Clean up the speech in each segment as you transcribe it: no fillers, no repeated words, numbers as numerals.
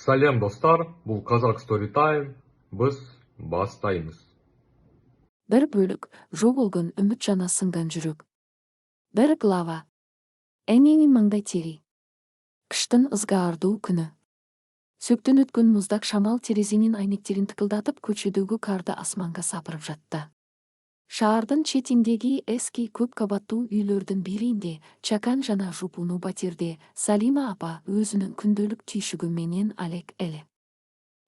Сәлем достар, бұл Қазақ Story Time, біз бастаймыз. Бір бөлік жоғылғын үміт жана сынған жүрек. Бір глава. Әнеңін маңдай тери. Кыштын ызгаардуу күні. Сөктөн өткөн муздак шамал терезенин айнектерин тыкылдатып көчөдөгү карды асманга сапырып жатты. Шаардын четиндеги эски көп кабаттуу үйлөрдүн биринде, чакан жана жупуну батирде Салима апа өзүнүн күндөлүк түйшүгү менен алек эле.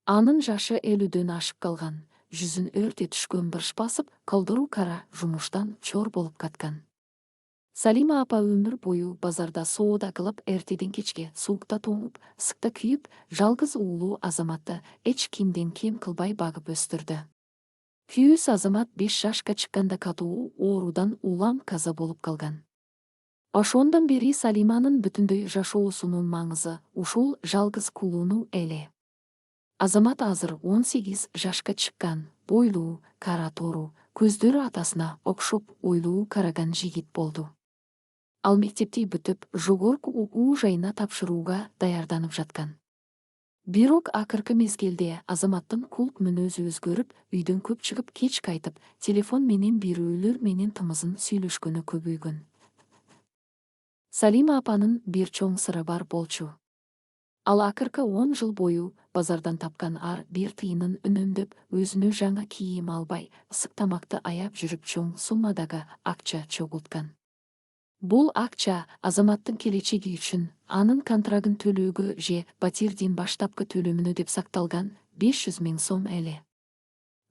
Анын жашы 50дөн ашып калган, жүзүн өрте түшкөн бырш басып, колдору кара жумуштан чор болуп каткан. Салима апа өмүр бою базарда соода кылып, эртеден кечке суукта тоңуп, ысыкта күйүп, жалгыз уулу Азаматты эч кимден кем кылбай багып өстүрдү. Күйүүс Азамат 5 жашка чыкканда катуу оорудан улам каза болуп калган. Ошондон бери Салиманын бүтүндөй жашоосунун маңызы ушул жалгыз кулууну эле. Азамат азыр 18 жашка чыккан, бойлуу, кара тору, көздөрү атасына окшоп ойлуу караган жигит болду. Ал мектепти бүтүп, жогорку окуу жайына тапшырууга даярданып жаткан. Бирок акыркы мезгилде Азаматтын кулк мүнөзү өзгөрүп, үйдөн көп чыгып, кеч кайтып, телефон менен бирөөлөр менен тымызын сүйлөшкөнү көбөйгөн. Салима апанын бир чоң сыры бар болчу. Ал акыркы 10 жыл бою базардан тапкан ар бир тыйынын үнөмдөп, өзүнө жаңа кийим албай, ысык тамакты аяп жүрүп чоң суммадагы акча чогулткан. Бул акча Азаматтын келечеги үчүн, анын контрагын төлөөгө же батирдин баштапкы төлөмүнө деп сакталган 500 000 сом эле.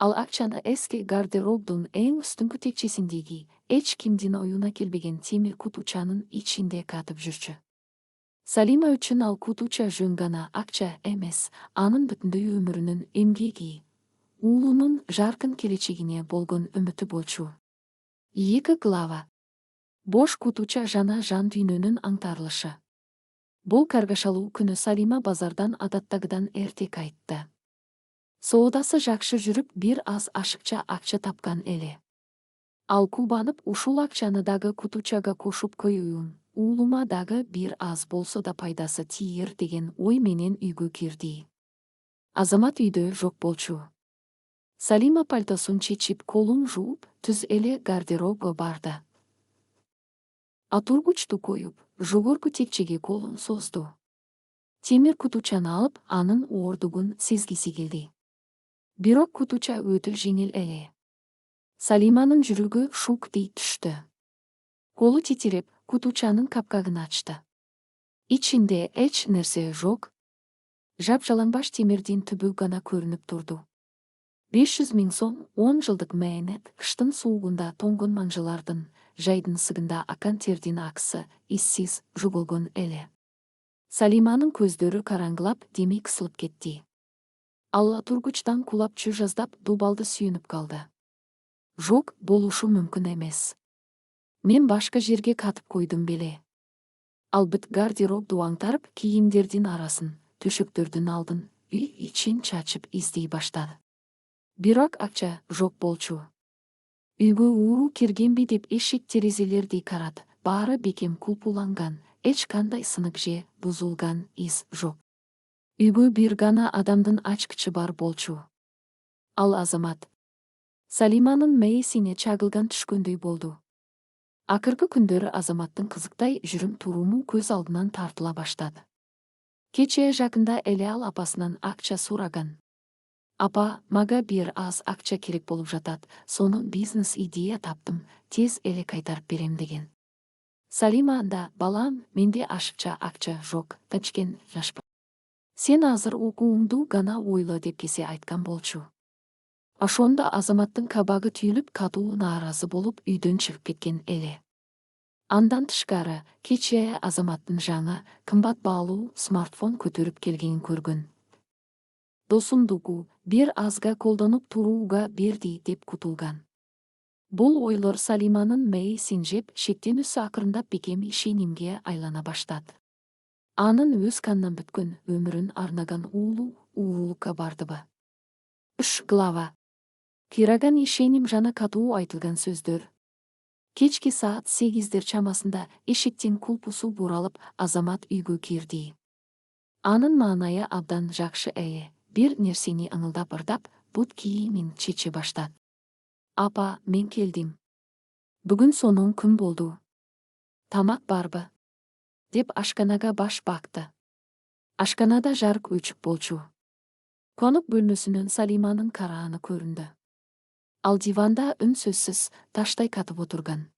Ал акчаны эски гардеробдун эң үстүңкү текчесиндеги, эч кимдин оюна келбеген темир кутучанын ичинде катып жүрчү. Салима үчүн ал кутуча жөн гана акча эмес, анын бүтүндөй өмүрүнүн эмгеги, уулунун жаркын келечегине болгон үмүтү болчу. 2 глава. Бош кутуча жана жан дүйнөнүн аңтарылышы. Бул каргашалуу күнү Салима базардан адаттагыдан эрте кайтты. Соодасы жакшы жүрүп, бир аз ашыкча акча тапкан эле. Ал кубанып, ушул акчаны дагы кутучага кошуп коююн, уулума дагы бир аз болсо да пайдасы тийер деген ой менен үйгө кирди. Азамат үйдө жок болчу. Салима пальтосун чечип, колун жууп, түз эле гардеробго барды. Атургучту коюп, жогорку текчеге колун созду. Темир кутучаны алып, анын оордугун сезгиси келди. Бирок кутуча өтө жеңил эле. Салиманын жүрөгү шук дей түштү. Колу титиреп, кутучанын капкагын ачты. Ичинде эч нерсе жок. Жапжалаңбаш темирдин түбү гана көрүнүп турду. 500 000 сом 10 жылдык мээнет, кыштын суугунда тоңгон маңжылардын, жайдын ысыгында акан тердин акысы иссиз жоголгон эле. Салиманын көздөрү караңгылап, деми кысылып кетти. Ал тургучтан кулап чү жаздап, дубалды сүйүнүп калды. Жок, болушу мүмкүн эмес. Мен башка жерге катып койдум беле. Ал бүт гардеробду аңтарып, кийимдердин арасын, төшөктөрдүн алдын, үй ичин чачып издей баштады. Бирок акча жок болчу. Үйгө ууру киргенби деп эшик терезелерди карады, баары бекем кулпуланган, эч кандай сынык же бузулган из жок. Үйгө бир гана адамдын ачкычы бар болчу. Ал Азамат. Салиманын мээсине чагылган түшкөндөй болду. Акыркы күндөрү Азаматтын кызыктай жүрүм туруму көз алдынан тартыла баштады. Кечээ жакында эле ал апасынан акча сураган. Апа, мага бир аз акча керек болуп жатат, сону бизнес идея таптым, тез эле кайтарып берем деген. Салима анда, балам, менде ашыкча акча жок, тачкен жашпа. Сен азыр окууңду гана ойло деп кесе айткан болчу. Ошондо Азаматтын кабагы түйүлүп, катуу нааразы болуп, үйдөн чыгып кеткен эле. Андан тышкары, кечээ Азаматтын жаңа, кымбат баалуу смартфон көтөрүп келгенин көргөн. Досумдугу бир азга колдонуп турууга берди деп кутулган. Бул ойлор Салиманын мээсин жеп, шектенүүсү акырындап бекем ишенимге айлана баштады. Анын өз кандан бүткөн өмүрүн арнаган уулу уурулукка бардыбы? 3 глава. Кираган ишеним жана катуу айтылган сөздөр. Кечки саат 8 чамасында эшиктин кулпусу буралып, Азамат үйгө кирди. Анын маанайы абдан жакшы эе. Бир нерсени ыңылдап ырдап, бут кийимин чече баштат. Апа, мен келдим. Бүгүн сонун күн болду. Тамак барбы? Деп ашканага баш бакты. Ашканада жарык өчүк болчу. Конук бөлмөсүнөн Салиманын карааны көрүндү. Ал диванда үнсөзсүз таштай катып отурган.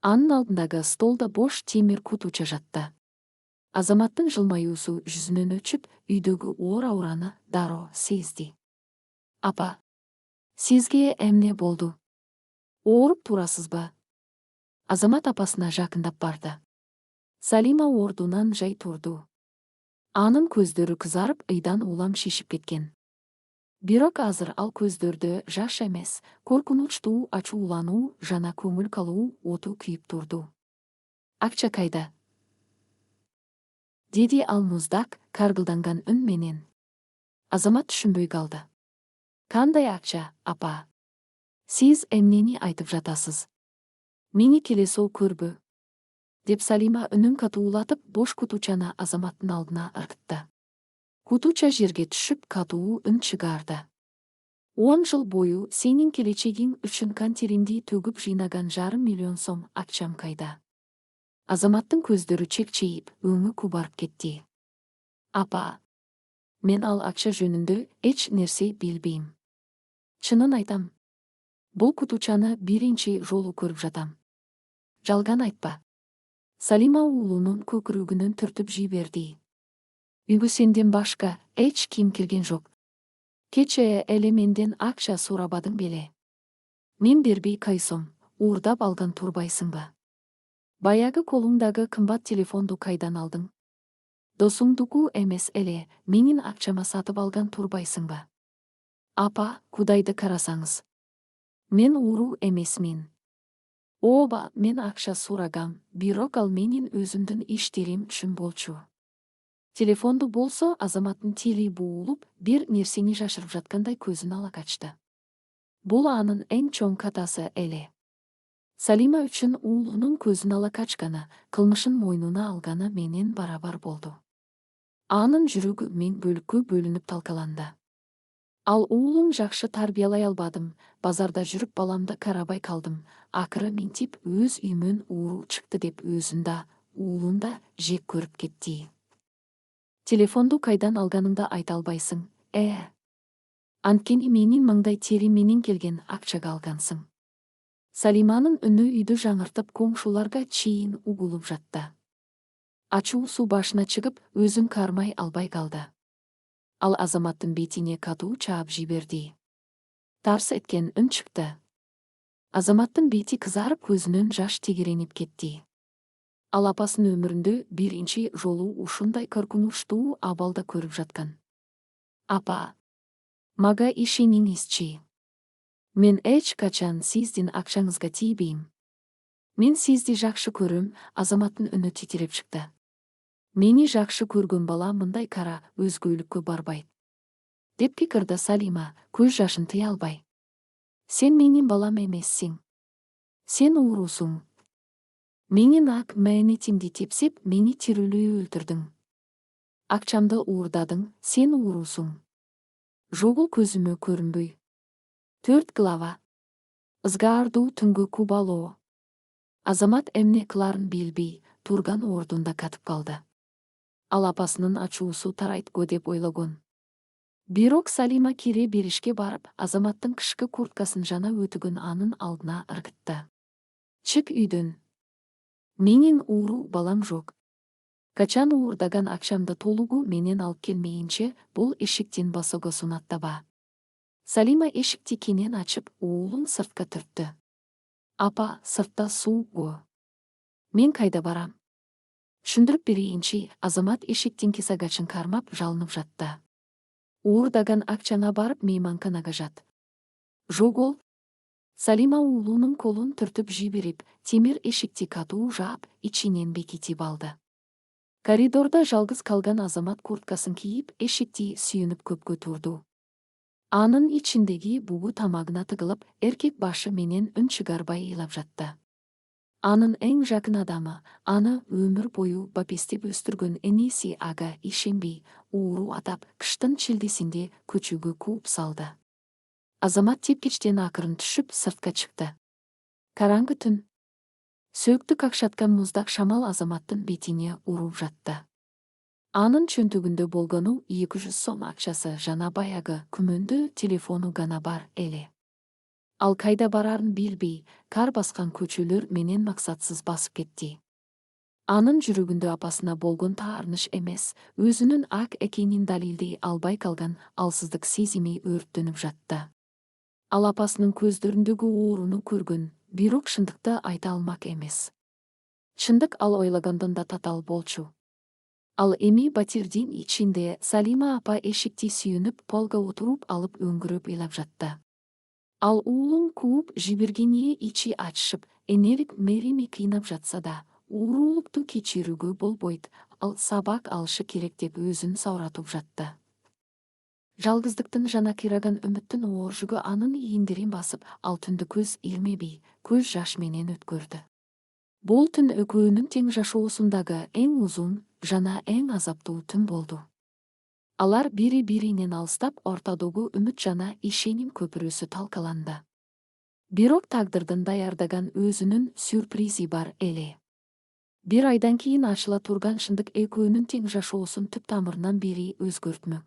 Анын алдындагы столда бош темир кутуча жатты. Азаматтын жылмаюусу жүзүнөн өчүп, үйдөгү оор аураны дароо сезди. Апа, сизге эмне болду? Ооруп турасызбы? Азамат апасына жакындап барды. Салима ордунан жай турду. Анын көздөрү кызарып, ыйдан улам шишип кеткен. Бирок азыр ал көздөрдө жаш эмес, коркунучтуу ачуулануу жана көңүл калуу оту күйүп турду. Акча кайда? Деди ал муздак, каргылданган үн менен. Азамат түшүнбөй калды. Кандай акча, апа? Сиз эмнени айтып жатасыз? Мени келесоо көрбү? Деп Салима үнүн катуулатып, бош кутучаны Азаматтын алдына ыргытты. Кутуча жерге түшүп, катуу үн чыгарды. 10 жыл бою сенин келечегиң үчүн кантеримди төгүп жыйнаган 500 000 сом акчам кайда? Азаматтын көздөрү чекчейип, өңү кубарып кетти. Апа, мен ал акча жөнүндө эч нерсе билбейм. Чынын айтам. Бул кутучаны биринчи жолу көрүп жатам. Жалган айтпа. Салима уулунун көкүрөгүнөн түртүп жиберди. Үйгө сенден башка эч ким келген жок. Кече эле менден акча сурабадың беле? Мен бербей кайсом, уурдап алган турбайсыңбы? Баягы колуңдагы кымбат телефонду кайдан алдың? Досуңдуку эмес эле, менин акчама сатып алган турбайсыңбы? Апа, Кудайды карасаңыз. Мен ууру эмесмин. Ооба, мен акча сурагам, бирок ал менин өзүмдүн иштерим үчүн болчу. Телефонду болсо Азаматтын тили буулуп, бир нерсени жашырып жаткандай көзүн ала качты. Бул анын эң чоң катасы эле. Салима үчүн уулунун көзүн ала качканы, кылмышын мойнуна алганы менен барабар болду. Анын жүрөгү миң бөлүккө бөлүнүп талкаланды. Ал уулун жакшы тарбиялай албадым, базарда жүрүп баламды карабай калдым, акыры минтип өз үйүмөн ууру чыкты деп өзүн да, уулун да жек көрүп кетти. Телефонду кайдан алганыңды айта албайсың, Анткени менин маңдай тери менен келген акчага алгансың. Салиманын үнү үйдү жаңыртып, коңшуларга чейин угулуп жатты. Ачуусу башына чыгып, өзүн кармай албай калды. Ал Азаматтын бетине катуу чаап жиберди. Тарс эткен үн чыкты. Азаматтын бети кызарып, көзүнөн жаш тегеренип кетти. Ал апасынын өмүрүндө биринчи жолу ушундай коркунучтуу абалда көрүп жаткан. Апа, мага ишениңизчи. Мен эч качан сиздин акчаңызга тийбейм. Мен сизди жакшы көрөм, Азаматтын үнү титиреп чыкты. Мени жакшы көргөн бала мындай кара өзгөлүккө барбайт. Деп пикирде Салима, көз жашын тыя албай. Сен менин балам эмессиң. Сен уурусуң. Менин ак мээнетимди тепсеп, мени тирүүлүү өлтүрдүң. Акчамды уурдадың, сен уурусуң. Жогул көзүмө көрүнбөй. 4 глава. Ызгаардуу түнгү кубалоо. Азамат эмне кыларын билбей, турган ордунда катып калды. Ал апасынын ачуусу тарайткы деп ойлогон. Бирок Салима кире беришке барып, Азаматтын кышкы курткасын жана өтүгүн анын алдына ыргытты. Чык үйдөн. Менин ууру балам жок. Качан уурдаган акчамды толугу менен алып келмейинче, бул эшиктин басогосун аттаба. Салима эшикти кенен ачып, уулун сыртка түрттү. Апа, сыртта суугу. Мен кайда барам? Түшүндүрүп берейинчи, Азамат эшиктин кесагачын кармап жалынып жатты. Уурдаган акчаңа барып мейманканага жат. Жогол. Салима уулунун колун түртүп жиберип, темир эшикти катуу жаап, ичинен бекитип алды. Коридордо жалгыз калган Азамат курткасын кийип, эшикти сүйүнүп көпкө турду. Анын ичиндеги бугу тамагына тыгылып, эркек башы менен үн чыгарбай ыйлап жатты. Анын эң жакын адамы, аны өмір бою бапестеп өстүргөн энеси ага ишенбей, ууру атап, кыштын чилдесинде көчөгө кууп салды. Азамат тепкичтен акырын түшүп сыртка чыкты. Караңгы түн. Сөктү какшаткан муздак шамал Азаматтын бетине уруп жатты. Анын чөнтөгүндө болгону 200 сом акчасы жана баягы күмөндүү телефону гана бар эле. Ал кайда барарын билбей, кар баскан көчөлөр менен максатсыз басып кетти. Анын жүрөгүндө апасына болгон таарыныч эмес, өзүнүн ак экенин далилдей албай калган алсыздык сезими өрттөнүп жатты. Ал апасынын көздөрүндөгү ооруну көргөн, бирок шындыкты айта алмак эмес. Чындык ал ойлагондон да татаал болчу. Ал эми батирдин ичинде Салима апа эшикти сүйүнүп полга отуруп алып өңгүрөп ыйлап жатты. Ал уулун кууп жибергение ичи ачышып, энелик Мерими кыйнап жатса да, уурулукту кечирүүгө болбойт, ал сабак алышы керек деп өзүн сауратып жатты. Жалгыздыктын жана кыйраган үмүттүн оор жүгү анын ийиндерин басып, ал түндү көз илмебей, көз жаш менен өткөрдү. Бул түн экөөнүн тең жашоосундагы эң узун жана эң азаптуу түн болду. Алар бири-биринен алыстап, ортодогу үмүт жана ишеним көпүрөсү талкаланды. Бирок тагдырдын даярдаган өзүнүн сюрпризи бар эле. Бир айдан кийин ачыла турган шындык экөөнүн тең жашоосун түп тамырынан бери өзгөртмөк.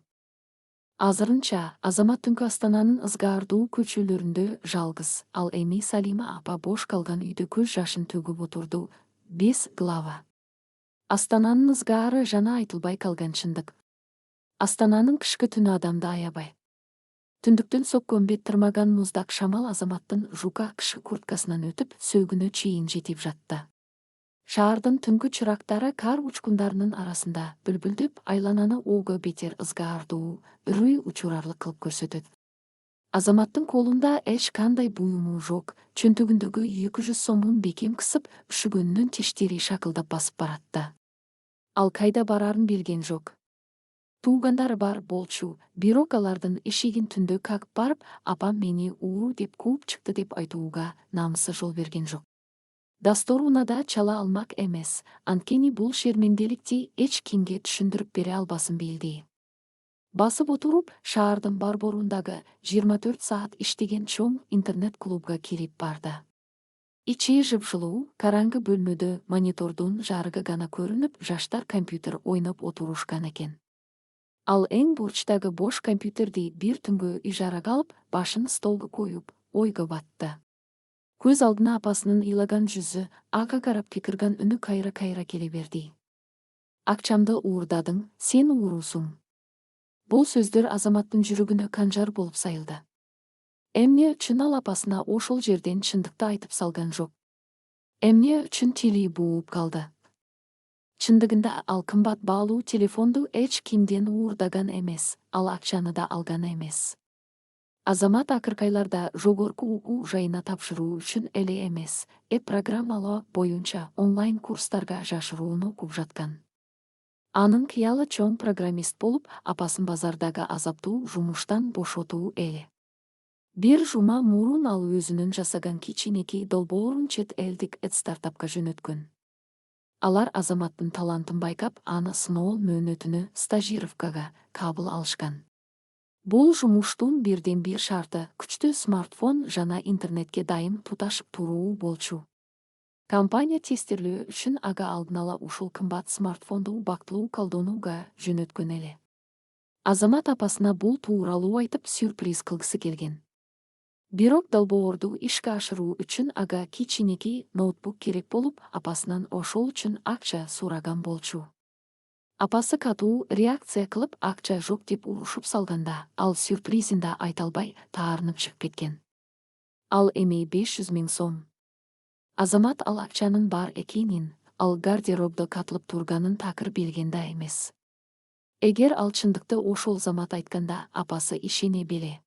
Азырынча Азамат түнкү Астананын ызгаардуу көчөлөрүндө жалгыз, ал эми Салима апа бош калган үйдө көз жашын төгүп отурду. 5 глава. Астананын ызгаары жана айтылбай калган чындык. Астананын кышкы түнү адамды аябай. Түндүктөн соккон бет тырмаган муздак шамал Азаматтын жука кышкы курткасынан өтүп, сөөгүнө чейин жетип жатты. Шаардын түнкү чырактары кар учкундарынын арасында бүлбүлдөп, айлананы ого бетер ызгаардуу, үрүй учурарлык кылып көрсөтөт. Азаматтын колунда эч кандай буюму жок, чөнтөгүндөгү 200 сомун бекем кысып, үшүгөнүнөн тиштери шакылдап басып баратты. Ал кайда барарын билген жок. Туугандары бар болчу, бирок алардын эшигин түндө как барып, апам мени ууру деп кууп чыкты деп айтууга намысы жол берген жок. Дастуруна да чала алмак эмес, анткени бул шерменделикти эч кимге түшүндүрүп бере албасын билди. Басып отуруп, шаардын борборундагы 24 саат иштеген чоң интернет-клубга кирип барды. Ичи жыпжылуу, караңгы бөлмөдө монитордун жарыгы гана көрүнүп, жаштар компьютер ойноп отурушкан экен. Ал эң бурчтагы бош компьютерди бир түнгө ижарага алып, башын столго коюп, ойго батты. Көз алдына апасынын ыйлаган жүзү, ага карап кекирган үнү кайра-кайра келе берди. Акчамды уурдадың, сен уурусуң. Бул сөздөр Азаматтын жүрөгүнө канжар болуп сайылды. Эмне үчүн ал апасына ошол жерден чындыкты айтып салган жок? Эмне үчүн тили бууп калды? Чындыгында ал кымбат баалуу телефонду эч кимден уурдаган эмес, ал акчаны да алган эмес. Азамат акыркы айларда жогорку окуу жайына тапшыруу үчүн эле эмес, программалоо боюнча онлайн курстарга жашыруун окуп жаткан. Анын кыялы чоң программист болуп, апасын базардагы азаптуу жумуштан бошотуу эле. Бир жума мурун ал өзүнүн жасаган кичинекей долбоорун чет элдик стартапка жөнөткөн. Алар Азаматтын талантын байкап, аны сыноо мөөнөтүнө стажировкага кабыл алышкан. Бул жумуштун бирден бир шарты күчтүү смартфон жана интернетке дайым туташып туруу болчу. Компания тестирлөө үчүн ага алдын ала ушул кымбат смартфонду убактылуу колдонууга жөнөткөн эле. Азамат апасына бул тууралуу айтып сюрприз кылгысы келген. Бирок долбоорду ишке ашыруу үчүн ага кичинекей ноутбук керек болуп, апасынан ошол үчүн акча сураган болчу. Апасы катуу реакция кылып, акча жок деп урушуп салганда, ал сюрпризин да айта албай таарынып чыгып кеткен. Ал эми 500 000 сом. Азамат ал акчанын бар экенин, ал гардеробдо катылып турганын такыр билген да эмес. Эгер ал чындыкты ошол замат айтканда, апасы ишене беле.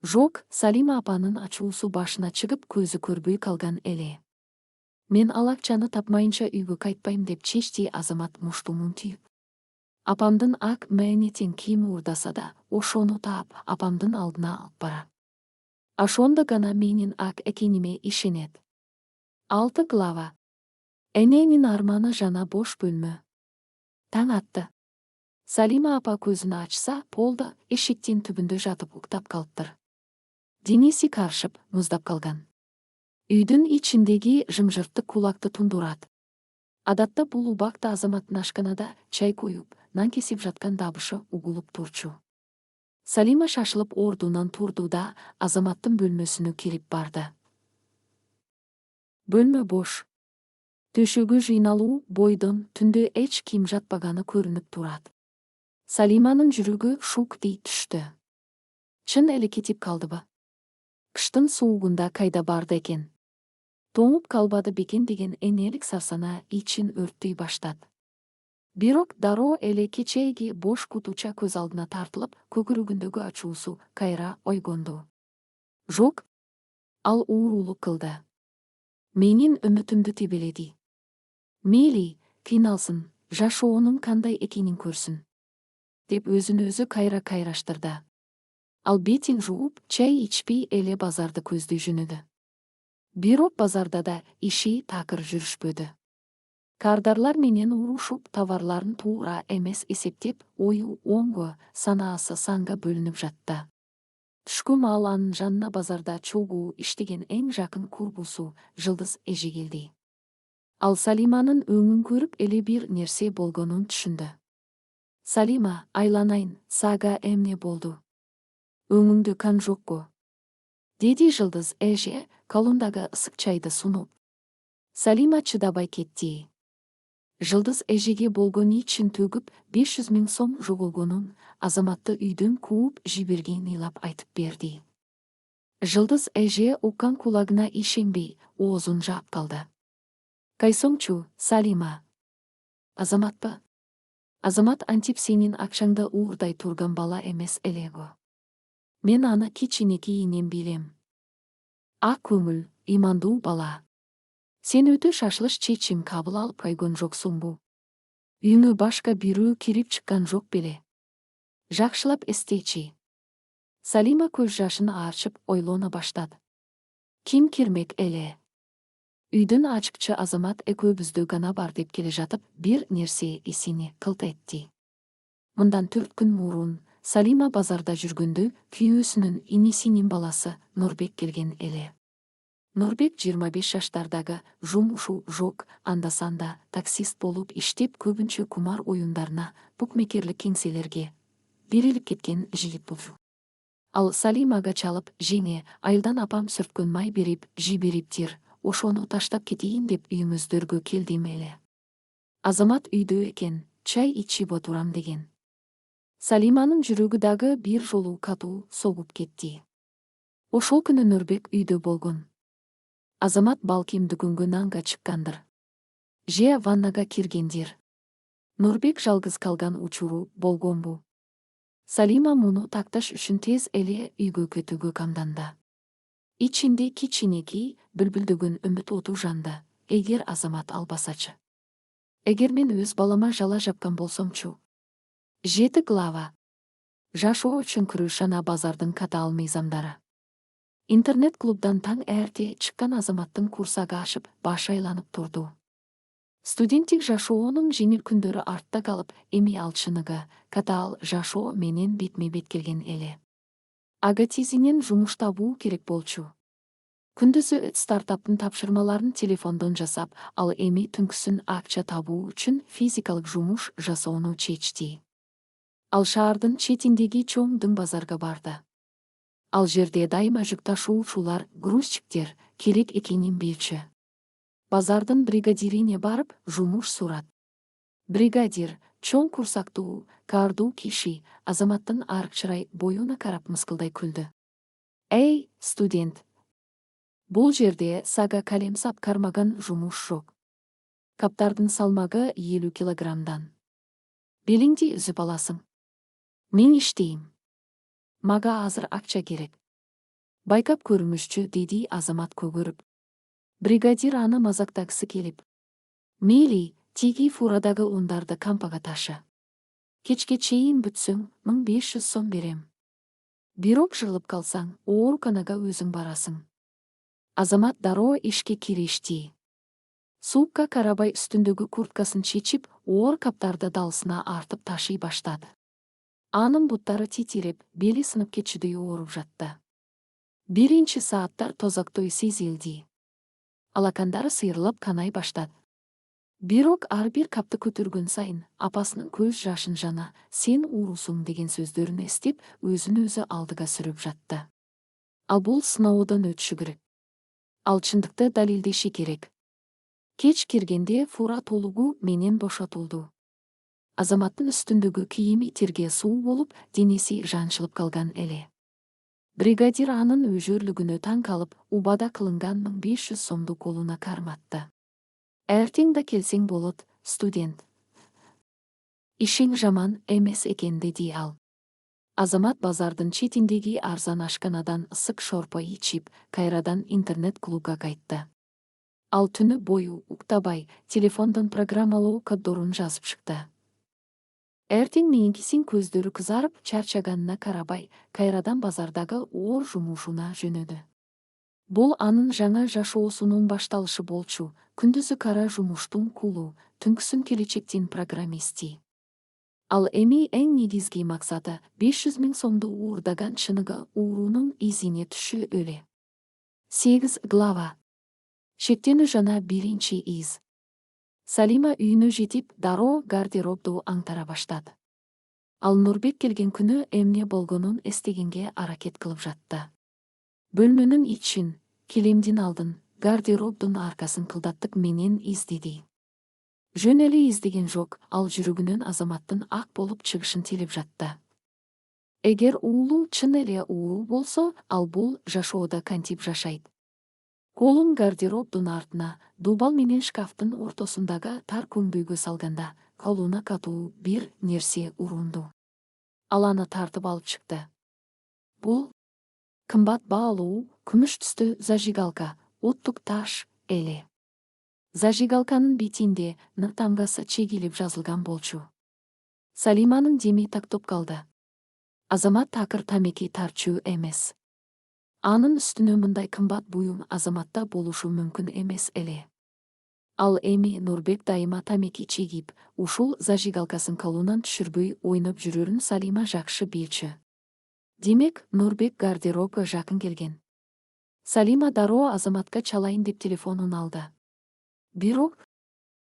Жок, Салима апанын ачуусу башына чыгып, көзү көрбөй калган эле. Мен ал акчаны тапмайынча үйгө кайтпайм деп чечти Азамат муштумун түйүп. Апамдын ак мээнетин ким уурдаса да, ошону таап, апамдын алдына алып барат. Ошондо гана менин ак экениме ишенет. 6 глава. Эненин арманы жана бош бөлмө. Таң атты. Салима апа көзін ачса, полда эшиктин түбүндө жатып уктап калыптыр. Денеси каршып, муздап калган. Үйдүн ичиндеги жымжырттык кулакты тундурат. Адатта бул убакта Азаматтын ашканада чай коюп, нан кесип жаткан дабышы угулуп турчу. Салима шашылып ордунан турду да Азаматтын бөлмөсүнө кирип барды. Бөлмө бош. Төшөгү жыйналуу, бойдон түндө эч ким жатпаганы көрүнүп турат. Салиманын жүрөгү шук дей түштү. Чын эле кетип калдыбы? Кыштын суугунда кайда барды экен? Тоңуп калбады бекен деген энелик сарсана ичин өрттөй баштат. Бирок дароо эле кечээги бош кутуча көз алдына тартылып, көкүрөгүндөгү ачуусу кайра ойгонду. Жок, ал уурулук кылды. Менин үмүтүмдү тебеледи. Мейли, кыйналсын, жашоонун кандай экенин көрсүн, деп өзүн өзү кайра кайраштырды. Ал бетин жууп, чай ичпей эле базарды көздөй жөнөдү. Бирок базарда да иши такыр жүрүшпөдү. Кардарлар менен урушуп, товарларын туура эмес эсептеп, ою оңго, санаасы санга бөлүнүп жатты. Түшкү маал анын жанына базарда чогуу иштеген эң жакын курбусу Жылдыз эже келди. Ал Салиманын өңүн көрүп эле бир нерсе болгонун түшүндү. Салима, айланайын, сага эмне болду? Өңүңдө кан жокко? Деди Жылдыз эже, колундагы ысык чайды сунуп. Салима чыдабай кетти. Жылдыз эжеге болгон ичин төгүп 500 000 сом жоголгонун, Азаматты үйдөн кууп жибергенин ыйлап айтып берди. Жылдыз эже уккан кулагына ишенбей, оозун жаап калды. Кайсоңчу, Салима? Азаматпы? Азамат антип сенин акчаңды уурдай турган бала эмес элего. Мен аны кичинекейинен билем. Ак көңүл, имандуу бала. Сен өтө шашылыш чечим кабыл алып койгон жоксуңбу? Үйүңө башка бирөө кирип чыккан жок беле? Жакшылап эстечи. Салима көз жашын аарчып ойлоно баштады. Ким кирмек эле? Үйдүн ачыкчы Азамат экөөбүздө гана бар деп келе жатып, бир нерсе эсине кылт этти. Мындан 4 күн мурун Салима базарда жүргөндө күйөөсүнүн инисинин баласы Нурбек келген эле. Нурбек 25 жаштардагы жумушу жок, анда-санда таксист болуп иштеп, көбүнчө кумар оюндарына, букмекерлик кеңселерге берилип кеткен жигит болчу. Ал Салимага чалып, жеңе, айылдан апам сөрткөн май берип жибериптир, ошону таштап кетейин деп үйүңүздөргө келдим эле. Азамат үйдө экен, чай ичип отурам деген. Салиманын жүрөгү дагы бир жолу катуу согуп кетти. Ошол күнү Нурбек үйдө болгон. Азамат балким дүкөнгө нанга чыккандыр. Же ваннага киргендир. Нурбек жалгыз калган учуру болгонбу? Салима муну такташ үчүн тез эле үйгө кетүүгө камданды. Ичинде кичинекей, бүлбүлдөгөн үмүт оту жанды. Эгер Азамат албасачы. Эгер мен өз балама жала жапкан болсомчу. 7 глава. Жашоо үчүн күрөш жана базардын катаал мыйзамдары. Интернет-клубдан таң эрте чыккан Азаматтын курсага ашып, башы айланып турду. Студенттик жашоонун жеңил күндөрү артта калып, эми ал чыныгы, катаал жашоо менен бетме-бет келген эле. Агатизинен жумуш табуу керек болчу. Күндүзү стартаптын тапшырмаларын телефондон жасап, ал эми түнкүсүн акча табуу үчүн физикалык жумуш жасоону чечти. Ал шаардын четиндеги чоң дөң базарга барды. Ал жерде дайыма жүк ташуучулар, грузчиктер керек экенин билчү. Базардын бригадирине барып, жумуш сурат. Бригадир, чоң курсактуу, каардуу киши, Азаматтын аркчырай боюна карап мыскылдай күлдү. Эй, студент! Бул жерде сага калемсап кармаган жумуш жок. Каптардын салмагы 50 килограммдан. Белиңди үзүп аласың. Мен иштейм. Мага азыр акча керек. Байкап көрүңүзчү, деди Азамат көгөрүп. Бригадир аны мазактагысы келип. Мейли, тиги фурадагы ундарды кампага ташы. Кечке чейин бүтсөң, 1500 сом берем. Бирок жырылып калсаң, ооруканага өзүң барасың. Азамат дароо ишке киришти. Суукка карабай үстүндөгү курткасын чечип, оор каптарды далысына артып ташый баштады. Анын буттары титиреп, бели сынып кетчүдөй ооруп жатты. Биринчи сааттар тозактой сезилди. Алакандары сыйрылып канай баштады. Бирок ар бир капты көтөргөн сайын апасынын көз жашын жана «сен уурусуң» деген сөздөрүн эстеп, өзүн өзү алдыга сүрүп жатты. Ал бул сыноодон өтүшү керек. Ал чындыкты далилдеши керек. Кеч киргенде фура толугу менен бошотулду. Азаматтын үстүндөгү кийими тирге суу болуп, денеси жанчылып калган эле. Бригадир анын өжөрлүгүнө таң калып, убада кылынган 1500 сомду колуна карматты. Эртең да келсең болот, студент. Ишиң жаман эмес экен, деди ал. Азамат базардын четиндеги арзан ашканадан ысык шорпо ичип, кайрадан интернет-клубга кайтты. Ал түнү бою уктабай, телефондон программалоо коддорун жазып шыкты. Эртең мененкисин көздөрү кызарып, чарчаганына карабай, кайрадан базардагы оор жумушуна жөнөдү. Бул анын жаңа жашоосунун башталышы болчу. Күндүзү кара жумуштун кулу, түнкүсүн келечектин программисти. Ал эми эң негизги максаты 500 000 сомду уурдаган чыныгы уурунун изине түшүү эле. 8 глава. Шектенүү жана биринчи из. Салима үйүнө жетип, дароо гардеробду аңтара баштады. Ал Нурбек келген күнү эмне болгонун эстегенге аракет кылып жатты. Бөлмөнүн ичин, килемдин алдын, гардеробдун аркасын кылдаттык менен издеди. Жөн эле издеген жок, ал жүрөгүнөн Азаматтын ак болуп чыгышын телеп жатты. Эгер уулу чын эле уулу болсо, ал бул жашоодо кантип жашайт? Колун гардеробдун артына, дубал менен шкафтын ортосундагы тар көңбөйгө салганда, колуна катуу бир нерсе урунду. Ал аны тартып алып чыкты. Бул кымбат баалуу, күмүш түстүү зажигалка, оттук таш эле. Зажигалканын бетинде Н тамгасы чегилип жазылган болчу. Салиманын деми тактоп калды. Азамат такыр тамеки тартчу эмес. Анын үстүнө мындай кымбат буюм Азаматта болушу мүмкүн эмес эле. Ал эми Нурбек дайыма тамеки чегип, ушул зажигалкасын колунан түшүрбөй ойноп жүрөрүн Салима жакшы билчү. Демек, Нурбек гардеробго жакын келген. Салима дароо Азаматка чалайын деп телефонун алды. Бирок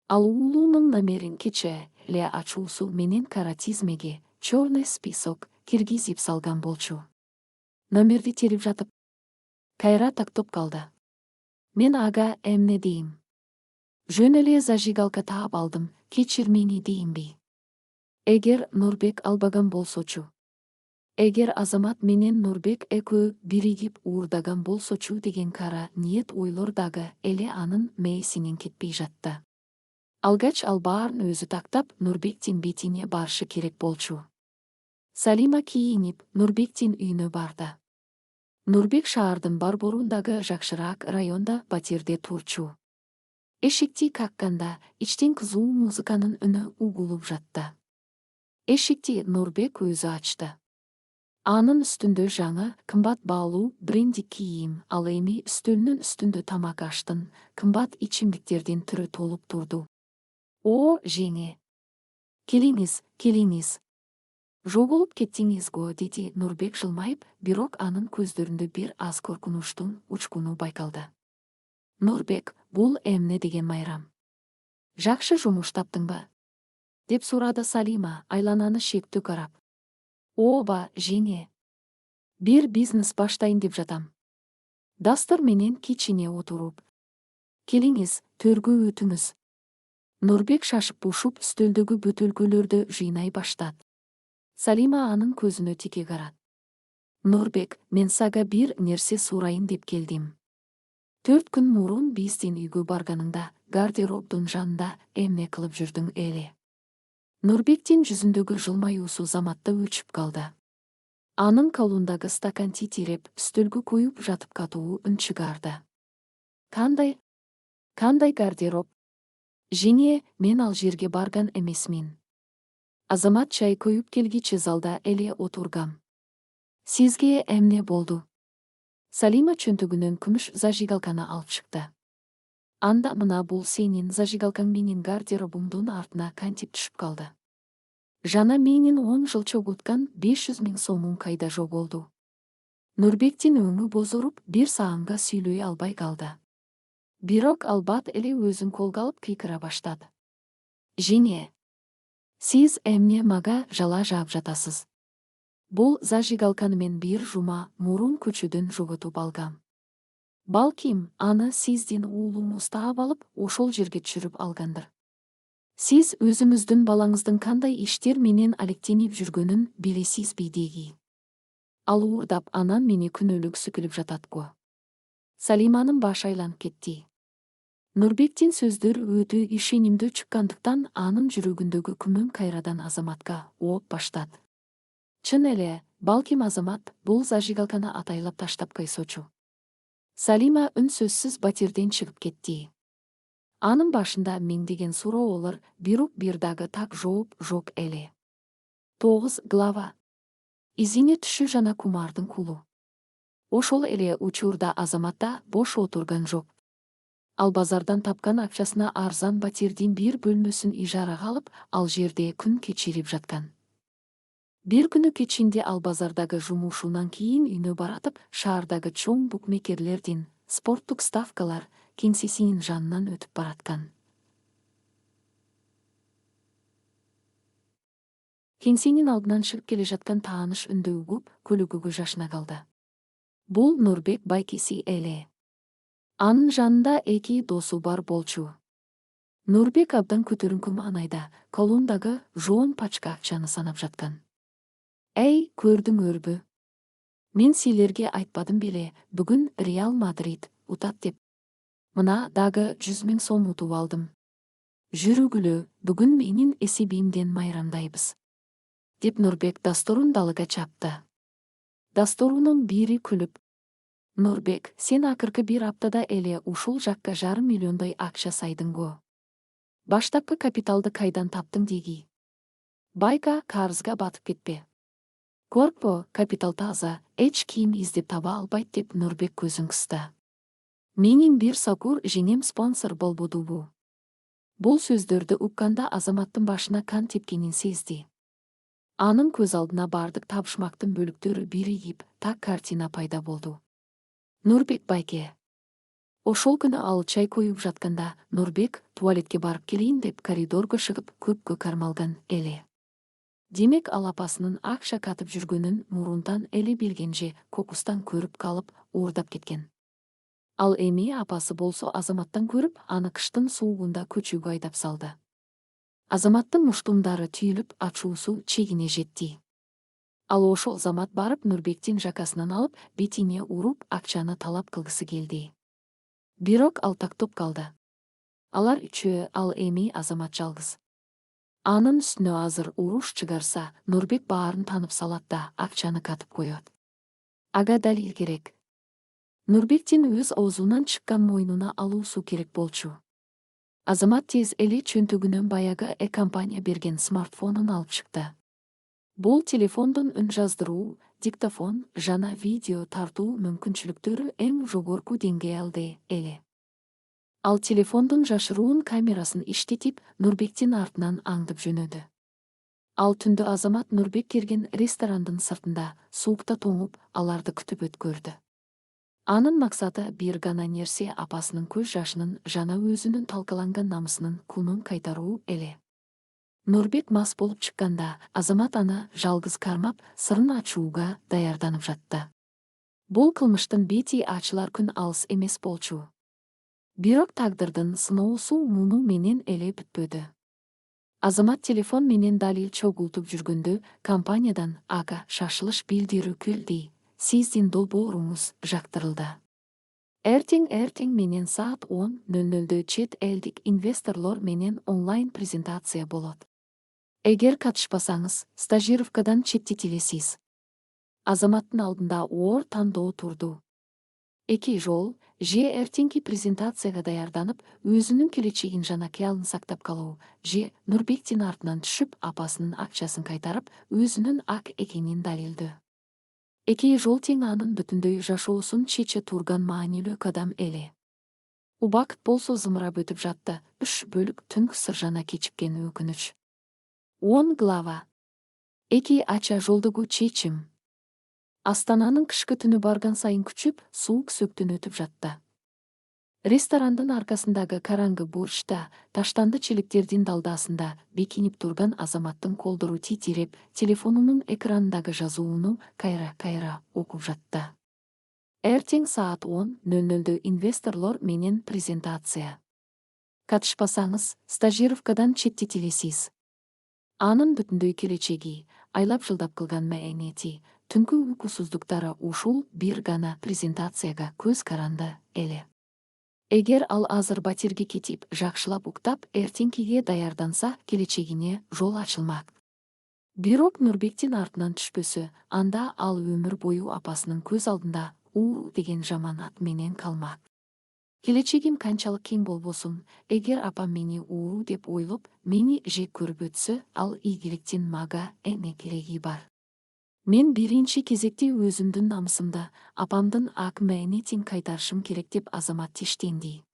ал уулунун номерин кече эле ачуусу менен каратизмеге «чёрный список» киргизип салган болчу. Номерди терип жатып, кайра тактоп калды. Мен ага эмне дейм? Жөн эле зажигалка таап алдым, кечир мени деймби? Эгер Нурбек албаган болсочу? Эгер Азамат менен Нурбек экөө биригип уурдаган болсочу деген кара ниет ойлор дагы эле анын мээсинен кетпей жатты. Алгач ал баарын өзү тактап, Нурбектин бетине барышы керек болчу. Салима кийинип, Нурбектин үйүнө барды. Нурбек шаардын Барборундагы жакшыраак районда батирде турчу. Эшикти какканда, ичтен кызуу музыканын үнү угулуп жатты. Эшикти Нурбек өзү ачты. Анын үстүндө жаңы, кымбат баалуу брендик кийим, ал эми үстөлүнүн үстүндө тамак аштын, кымбат ичимдиктердин түрү толуп турду. О, жеңе! Келиңиз. Жоголуп кеттиңиз го, деди Нурбек жылмайып, бирок анын көздөрүндө бир аз коркунучтун учкуну байкалды. Нурбек, бул эмне деген майрам? Жакшы жумуш таптыңбы? Деп сурады Салима, айлананы шектүү карап. Ооба, жеңе. Бир бизнес баштайын деп жатам. Дастыр менен кичине отуруп. Келиңиз, төргө өтүңүз. Нурбек шашып-пушуп стөлдөгү бөтөлкөлөрдү жыйнай баштады. Салима анын көзүнө тике карады. Нурбек, мен сага бир нерсе сурайын деп келдим. 4 күн мурун биздин үйгө барганыңда, гардеробдун жанында эмне кылып жүрдүң эле? Нурбектин жүзүндөгү жылмаюусу заматта өчүп калды. Анын колундагы стакан титиреп, стөлгө коюп жатып катуу үн чыгарды. Кандай гардероб? Жеңе, мен ал жерге барган эмесмин. Азамат чай коюп келгиче залда эле отургам. Сизге эмне болду? Салима чөнтөгүнөн күмүш зажигалканы алып чыкты. Анда мына бул сенин зажигалкаң менен гардеробуңдун артына кантип түшүп калды. Жана менин 10 жыл чогулткан 500 000 сомуң кайда жоголду. Нурбектин өңү бозоруп, бир саамга сүйлөй албай калды. Бирок ал бат эле өзүн колго алып кыйкыра баштады. Жене, сиз эмне мага жала жаап жатасыз? Бул зажигалканы мен бир жума мурун көчөдөн жоготуп алгам. Балким, аны сиздин уулуңуз таап алып, ошол жерге түшүрүп алгандыр. Сиз өзүңүздүн балаңыздын кандай иштер менен алектенип жүргөнүн билесизби деги. Ал уурдап анан мени күнөөлүк сүкүлүп жатат го. Салиманын башы айланып кетти. Нурбектин сөздөрү өтө ишенимдүү чыккандыктан анын жүрөгүндөгү күмөм кайрадан Азаматка ооп баштады. Чын эле, балким Азамат бул зажигалканы атайлап таштап койсочу. Салима үнсөзсүз батирден чыгып кетти. Анын башында миңдеген суроолор, бирок бир дагы так жооп жок эле. 9 глава. Изине түшү жана кумардын кулу. Ошол эле учурда Азаматта бош отурган жок. Ал базардан тапкан акчасына арзан батирдин бир бөлмөсүн ижарага алып, ал жерде күн кечирип жаткан. Бир күнү кечинде ал базардагы жумушунан кийин үйүнө баратып, шаардагы чоң букмекерлердин спорттук ставкалар кеңсесинин жанынан өтүп бараткан. Кеңсенин алдынан чыгып келе жаткан тааныш үндө угуп, көлүгүгө жашына калды. Бул Нурбек байкеси эле. Анын жанында эки досу бар болчу. Нурбек абдан көтөрүңкү маанайда колундагы жоон пачка акчаны санап жаткан. Эй, көрдүңөрбү? Мен силерге айтпадым беле, бүгүн Реал Мадрид утат деп. Мына дагы 100 000 сом утуп алдым. Жүрүгүлө, бүгүн менин эсебимден майрамдайбыз. Деп Нурбек дасторун далыга чапты. Дасторунун бири күлүп: Нурбек, сен акыркы бир аптада эле ушул жакка 500 000 акча сайдың го. Баштапкы капиталды кайдан таптың деги? Байка, карызга батып кетпе. Коркпо, капитал таза, эч ким издеп таба албайт деп Нурбек көзүн кысты. Менин бир сокур жеңем спонсор болбодубу? Бул сөздөрдү укканда Азаматтын башына кан тепкенин сезди. Анын көз алдына бардык табышмактын бөлүктөрү биригип, так картина пайда болду. Нурбек байке. Ошол күнү ал чай коюп жатканда Нурбек туалетке барып келейин деп коридорго чыгып көпкө кармалган эле. Демек ал апасынын акча катып жүргөнүн мурунтан эле билген же кокустан көрүп калып уурдап кеткен. Ал эми апасы болсо Азаматтан көрүп, аны кыштын суугунда көчөгө айдап салды. Азаматтын муштумдары түйүлүп, ачуусу чегине жетти. Ал ошол замат барып Нурбектин жакасынан алып, бетине уруп, акчаны талап кылгысы келди. Бирок ал тактоп калды. Алар үчөө, ал эми Азамат жалгыз. Анын үстүнө азыр уруш чыгарса, Нурбек баарын танып салат да акчаны катып коет. Ага далил керек. Нурбектин өз оозунан чыккан мойнуна алуусу керек болчу. Азамат тез эле чөнтөгүнөн баягы компания берген смартфонун алып чыкты. Бул телефондун үн жаздыруу, диктофон жана видео тартуу мүмкүнчүлүктөрү эң жогорку деңгээлде эле. Ал телефондун жашыруун камерасын иштетип, Нурбектин артынан аңдып жөнөдү. Ал түндө Азамат Нурбек кирген ресторандын сыртында суукта тоңуп, аларды күтүп өткөрдү. Анын максаты бир гана нерсе, апасынын көз жашынын жана өзүнүн талкаланган намысынын кунун кайтаруу эле. Нурбек мас болуп чыкканда, Азамат аны жалгыз кармап, сырын ачууга даярданып жатты. Бул кылмыштын бети ачылар күн алыс эмес болчу. Бирок тагдырдын сыноосу муну менен эле бүтпөдү. Азамат телефон менен далил чогултуп жүргөндө компаниядан ага шашылыш билдирүү келди. Сиздин долбооруңуз жактырылды. Эртең менен саат 10:00 чет элдик инвесторлор менен онлайн презентация болот. Эгер катышпасаңыз, стажировкадан четтетилесиз. Азаматтын алдында оор тандоо турду. Эки жол, же эртеңки презентацияга даярданып, өзүнүн келечегин жана кыялын сактап калуу, же Нурбектин артынан түшүп, апасынын акчасын кайтарып, өзүнүн ак экенин далилдөө. Эки жол тең анын бүтүндөй жашоосун чече турган маанилүү кадам эле. Убакыт болсо зымырап өтүп жатты. 3 бөлүк түн сыржана кечиккен өкүнүч. 10 глава. Эки ача жолдогу чечим. Астананын кышкы түнү барган сайын күчүп, суук сөктөн өтүп жатты. Ресторандын аркасындагы караңгы бурчта, таштанды челектердин далдаасында бекинип турган Азаматтын колдору титиреп, телефонунун экранындагы жазууну кайра-кайра окуп жатты. Эртең саат 10:00 инвесторлор менен презентация. Катышпасаңыз, стажировкадан четтетилесиз. Анын бүтүндөй келечеги, айлап жылдап кылган мээнети, түнкү уйкусуздуктары ушул бир гана презентацияга көз каранды эле. Эгер ал азыр батирге кетип, жакшылап уктап, эртеңкиге даярданса, келечегине жол ачылмак. Бирок Нурбектин артынан түшпөсө, анда ал өмүр бою апасынын көз алдында деген жаман ат менен калмак. Келечегим канчалык кең болбосун, эгер апам мени деп ойлоп, мени жек көрүп өтсө, ал ийгиликтин мага эмне кереги бар? Мен биринчи кезекте өзүмдүн намысымды, апамдын ак мээнетин кайтарышым керек деп Азамат тиштенди.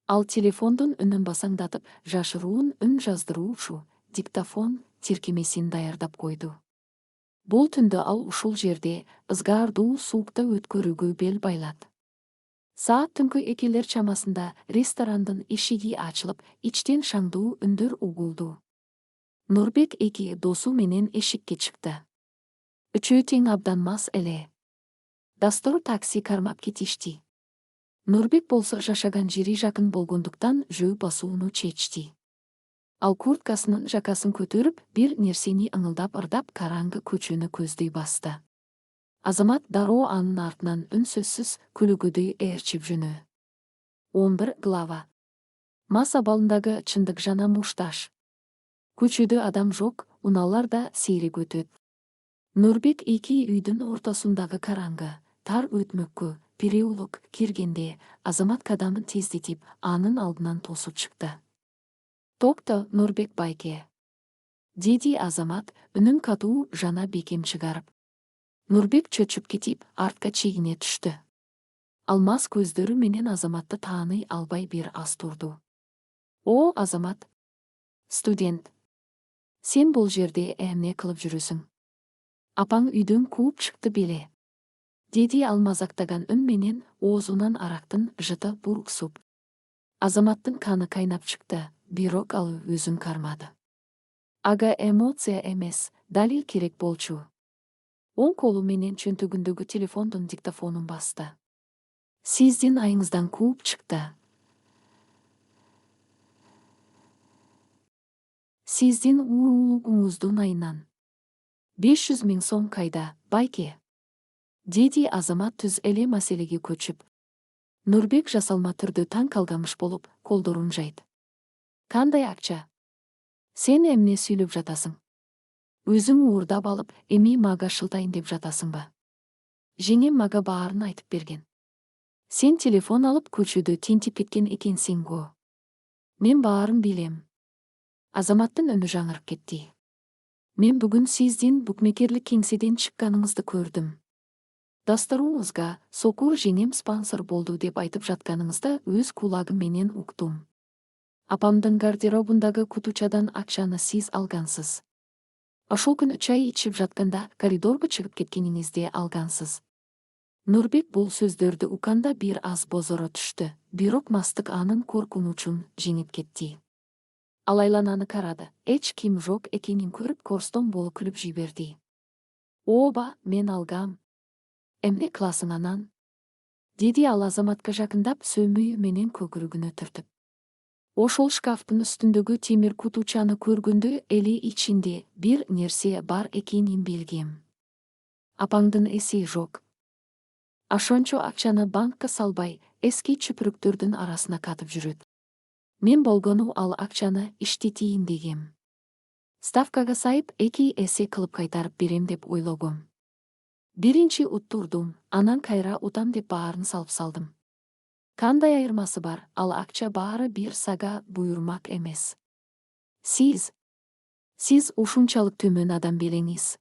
Ал телефондун үнүн басаңдатып, жашыруун үн жаздыруучу диктофон тиркемесин даярдап койду. Бул түндө ал ушул жерде ызгаардуу суукта өткөрүүгө бел байлат. Саат түнкү 2 чамасында ресторандын эшиги ачылып, ичтен шаңдуу үндөр угулду. Нурбек эки досу менен эшикке чыкты. Үчөө тең абдан мас эле. Дастор такси кармап кетишти. Нурбек болсо жашаган жери жакын болгондуктан жөө басууну чечти. Ал курткасынын жакасын көтөрүп, бир нерсени ыңылдап ырдап караңгы көчөнү көздөй басты. Азамат дароо анын артынан үнсөзсүз күлүгөдөй ээрчип жөнө. 11 глава. Мас абалындагы чындык жана мушташ. Көчөдө адам жок, унаалар да сейрек өтөт. Нурбек эки үйдүн ортосундагы караңгы, тар өтмөккө, переулок киргенде, Азамат кадамын тездетип, анын алдынан тосуп чыкты. Токто, Нурбек байке. Деди Азамат, үнүн катуу жана бекем чыгарып. Нурбек чөчүп кетип, артка чегине түштү. Алмаз көздөрү менен Азаматты тааный албай бир аз турду. О, Азамат. Студент. Сен бул жерде эмне кылып жүрөсүң? Апаң үйдөн кууп чыкты беле. Деди ал мазактаган үн менен, оозунан арактын жыты буруксуп. Азаматтын каны кайнап чыкты, бирок ал өзүн кармады. Ага эмоция эмес, далил керек болчу. Оң колу менен чөнтөгүндөгү телефондун диктофонун басты. Сиздин айыңыздан кууп чыкты. Сиздин уулугуңуздун айынан. 500 000 сом кайда, байке? Деди Азамат түз эле маселеге көчүп. Нурбек жасалма түрдө таң калгамыш болуп, колдорун жайт. Кандай акча? Сен эмне сүйлөп жатасың? Өзүң уурдап алып, эми мага шылтайын деп жатасыңбы? Жеңем мага баарын айтып берген. Сен телефон алып көчөдө тентип кеткен экенсиң го. Мен баарын билем. Азаматтын үнү жаңырып кетти. Мен бүгүн сиздин букмекерлик кеңседен чыкканыңызды көрдүм. Дастарыңызга Сокур жеңем спонсор болду деп айтып жатканыңызды өз кулагым менен уктум. Апамдын гардеробундагы кутучадан акчаны сиз алгансыз. Ошол күнү чай ичип жатканда коридорго чыгып кеткениңизде алгансыз. Нурбек бул сөздөрдү укканда бир аз бозоро түштү, бирок мастык анын коркунучун жеңип кетти. Ал айлананы карады, эч ким жок экенин көрүп корстон болуп күлүп жиберди. Ооба, мен алгам. Эмне кыласың анан? Деди ал Азаматка жакындап, сөмүйү менен көкүрөгүнө түртүп. Ошол шкафтын үстүндөгү темир кутучаны көргөндө эли ичинде бир нерсе бар экенин билгем. Апаңдын эси жок. Ошончо акчаны банкка салбай, эски чүпүрүктөрдүн арасына катып жүрөт. Мен болгону ал акчаны иштетейин дегем. Ставкага сайып 2 эсе кылып кайтарып берем деп ойлогом. Биринчи уттурдум, анан кайра утам деп баарын салып салдым. Кандай айырмасы бар, ал акча баары бир сага буйрмак эмес. Сиз ушунчалык төмөн адам белеңиз.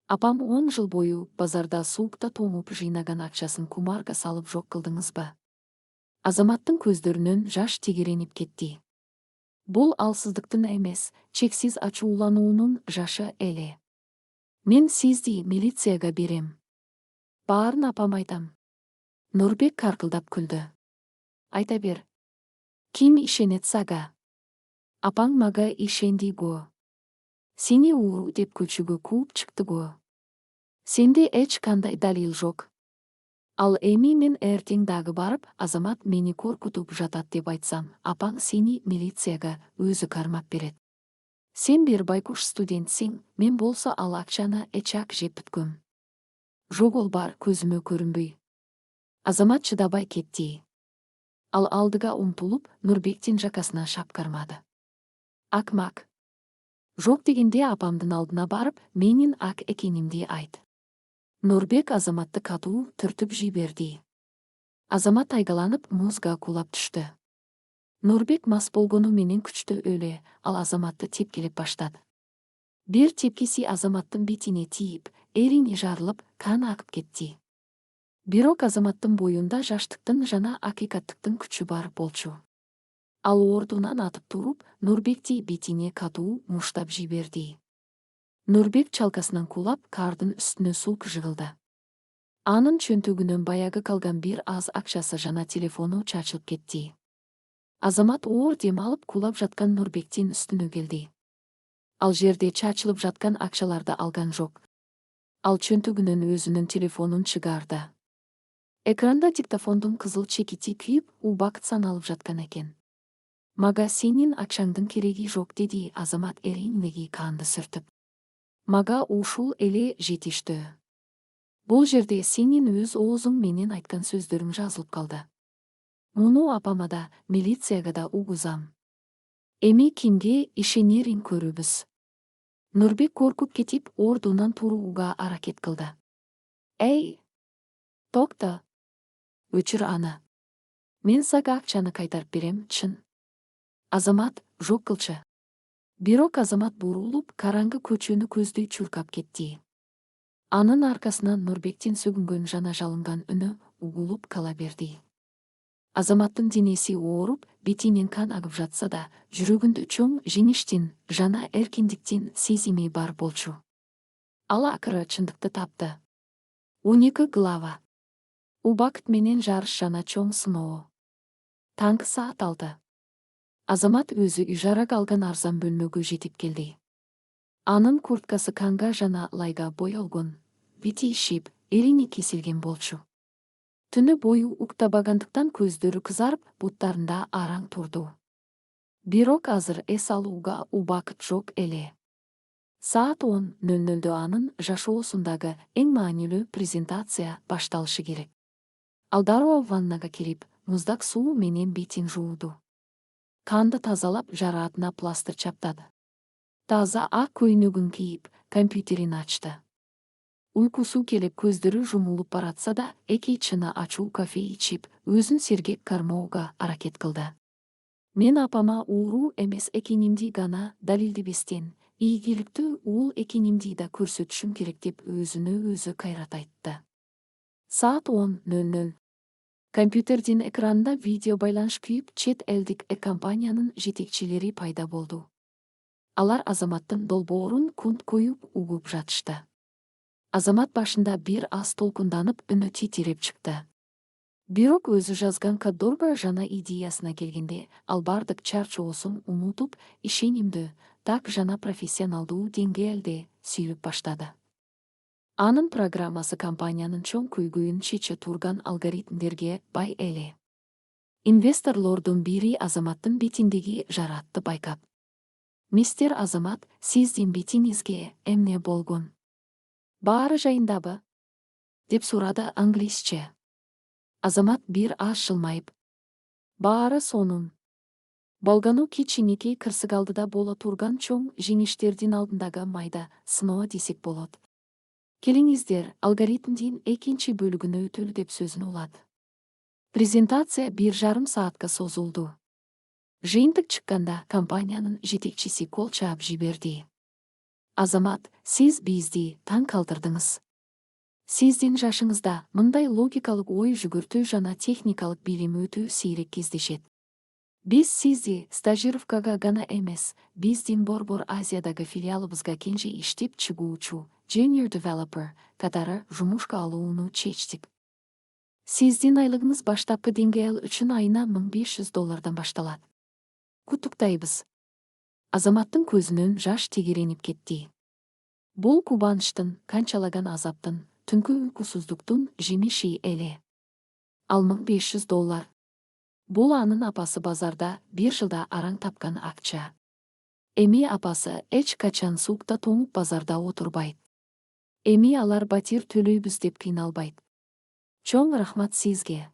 Апам 10 жыл бою базарда суукта тоңуп жыйнаган акчасын кумарга салып жок кылдыңызбы? Азаматтың көздөрүнөн жаш тегеренип кетти. Бул алсыздыктын эмес, чексиз ачуулануунун жашы эле. Мен сизди милицияга берем. Баарын апам айтам. Нурбек каркылдап күлдү. Айта бер. Ким ишенет сага? Апаң мага ишенди го. Сени ууру деп көчөгө кууп чыкты го. Сенде эч кандай далил жок. Ал эми мен эртең дагы барып, Азамат мени коркутуп жатат деп айтсам, апаң сени милицияга өзү кармап берет. Сен бир байкуш студентсиң, мен болсо ал акчаны эчак жеп бүткөм. Жогол бар көзүмө көрүнбөй. Азамат чыдабай кетти. Ал алдыга умтулуп, Нурбектин жакасынан шапкармады. Акмак. Жок дегенде апамдын алдына барып, менин ак экенимди айт. Нурбек Азаматты катуу түртүп жиберди. Азамат тайгаланып музга кулап түштү. Нурбек мас болгону менен күчтүү өлө, ал Азаматты тепкилеп баштады. Бир тепкиси Азаматтын бетине тийип, эрини жарылып, кан акып кетти. Бирок Азаматтын боюнда жаштыктын жана акыйкаттыктын күчү бар болчу. Ал ордунан атып туруп, Нурбекти бетине катуу муштап жиберди. Нурбек чалкасынан кулап, кардын үстүнө сулк жыгылды. Анын чөнтөгүнөн баягы калган бир аз акчасы жана телефону чачылып кетти. Азамат оор дем алып кулап жаткан Нурбектин үстүнө келди. Ал жерде чачылып жаткан акчаларды алган жок. Ал чөнтөгүнөн өзүнүн телефонун чыгарды. Экранда диктофондун кызыл чекити күйүп, убакыт саналып жаткан экен. Мага сенин акчаңдын кереги жок, деди Азамат эриндеги канды сүртүп. Мага ушул эле жетиштүү. Бул жерде сенин өз оозуң менен айткан сөздөрүң жазылып калды. Муну апама да, милицияга да угузам. Эми кимге ишенерин көрүбүз. Нурбек коркуп кетип, ордунан турууга аракет кылды. Эй, токто. Өчүр аны. Мен сага акчаны кайтарып берем, чын. Азамат, жок кылчы. Бирок Азамат бурулуп, караңгы көчөнү көздөй чуркап кетти. Анын аркасынан Нурбектин сөгүнгөн жана жалынган үнү угулуп кала берди. Азаматтын денеси ооруп, бетинен кан агып жатса да, жүрөгүндө чоң жеңиштин жана эркиндиктин сезими бар болчу. Ал акыры чындыкты тапты. 12 глава. Убакыт менен жарыш жана чоң сыноо. Таңкы саат 6. Азамат өзү ижарага алган арзан бөлмөгө жетип келди. Анын курткасы канга жана лайга боелгон, бити ишип, эрини кесилген болчу. Түнү бою уктабагандыктан көздөрү кызарып, буттарында араң турду. Бирок азыр эс алууга убакыт жок эле. Саат 10:00 анын жашоосундагы эң маанилүү презентация башталышы керек. Ал дароо ваннага кирип, муздак суу менен бетин жууду. Канды тазалап, жараатына пластыр чаптады. Таза ак көйнөгүн кийип, компьютерин ачты. Уйкусу келип көздөрү жумулуп баратса да, эки чыны ачуу кофе ичип, өзүн сергек кармоого аракет кылды. Мен апама ууруу эмес экенимди гана далилдебестен, ийгиликтүү уул экенимди да көрсөтүшүм керек деп өзүнө өзү кайрат айтты. Саат 10:00. Компьютердин экранында видео байланыш күйүп, чет элдик компаниянын жетекчилери пайда болду. Алар Азаматтын долбоорун кунт коюп угуп жатышты. Азамат башында бир аз толкунданып, үнү титиреп чыкты. Бирок өзү жазган коддорго жана идеясына келгенде, ал бардык чарчоосун унутуп, ишенимдүү, так жана профессионалдуу деңгээлде сүйүп баштады. Анын программасы компаниянын чоң көйгөйүн чече турган алгоритмдерге бай эле. Инвесторлордун бири Азаматтын бетиндеги жараатты байкап: «Мистер Азамат, сиздин бетиңизге эмне болгон? Баары жайындабы?» деп сурады англисче. Азамат бир аз жылмайып: «Баары сонун. Болгону кичинекей кырсык алдыда боло турган чоң жеңиштердин алдындагы майда сыноо десек болот. Келиңиздер, алгоритмдин экинчи бөлүгүнө өтөлү» деп сөзүн улады. Презентация 1,5 саатка созулду. Жыйынтык чыкканда компаниянын жетекчиси кол чаап жиберди. «Азамат, сиз бизди таң калтырдыңыз. Сиздин жашыңызда мындай логикалык ой жүгүртүү жана техникалык билим өтүү сейрек кездешет. Биз сизди стажировкага гана эмес, биздин Борбор Азиядагы филиалыбызга кенже иштеп чыгуучу junior developer катары жумушка алууну чечтик. Сиздин айлыгыңыз баштапкы деңгээл үчүн айына $1500 башталат. Куттуктайбыз. Азаматтын көзүнөн жаш тегеренип кетти. Бул кубанычтын, канчалаган азаптын, түнкү уйкусуздуктун жемиши эле. Ал $1500. Бул анын апасы базарда 1 жылда араң тапкан акча. Эми апасы эч качан сукта тоңуп базарда отурбайт. Эми алар батир төлөйбүз деп кыйналбайт. Чоң рахмат сизге.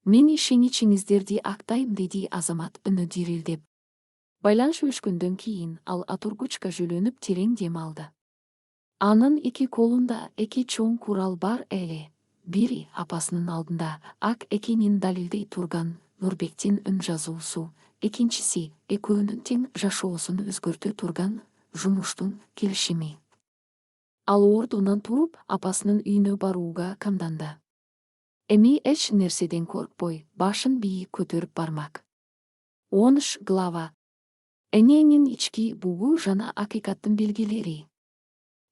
Мен ишенициңиздерди актайм, деди Азамат үні дирилдеп. Байланыш өчкөндөн кийин ал атургучка жөлөнүп терең дем алды. Анын эки колунда эки чоң курал бар эле. Бири апасынын алдында ак экенин далилдей турган Нурбектин үн жазуусу, экинчиси экөөнүн тең жашоосун өзгөртө турган жумуштун келишими. Ал ордунан туруп апасынын үйүнө барууга камданды. Эми эч нерседен коркпой, башын бийик көтөрүп бармак. 10 глава. Эненин ички бугу жана акыйкаттын белгилери.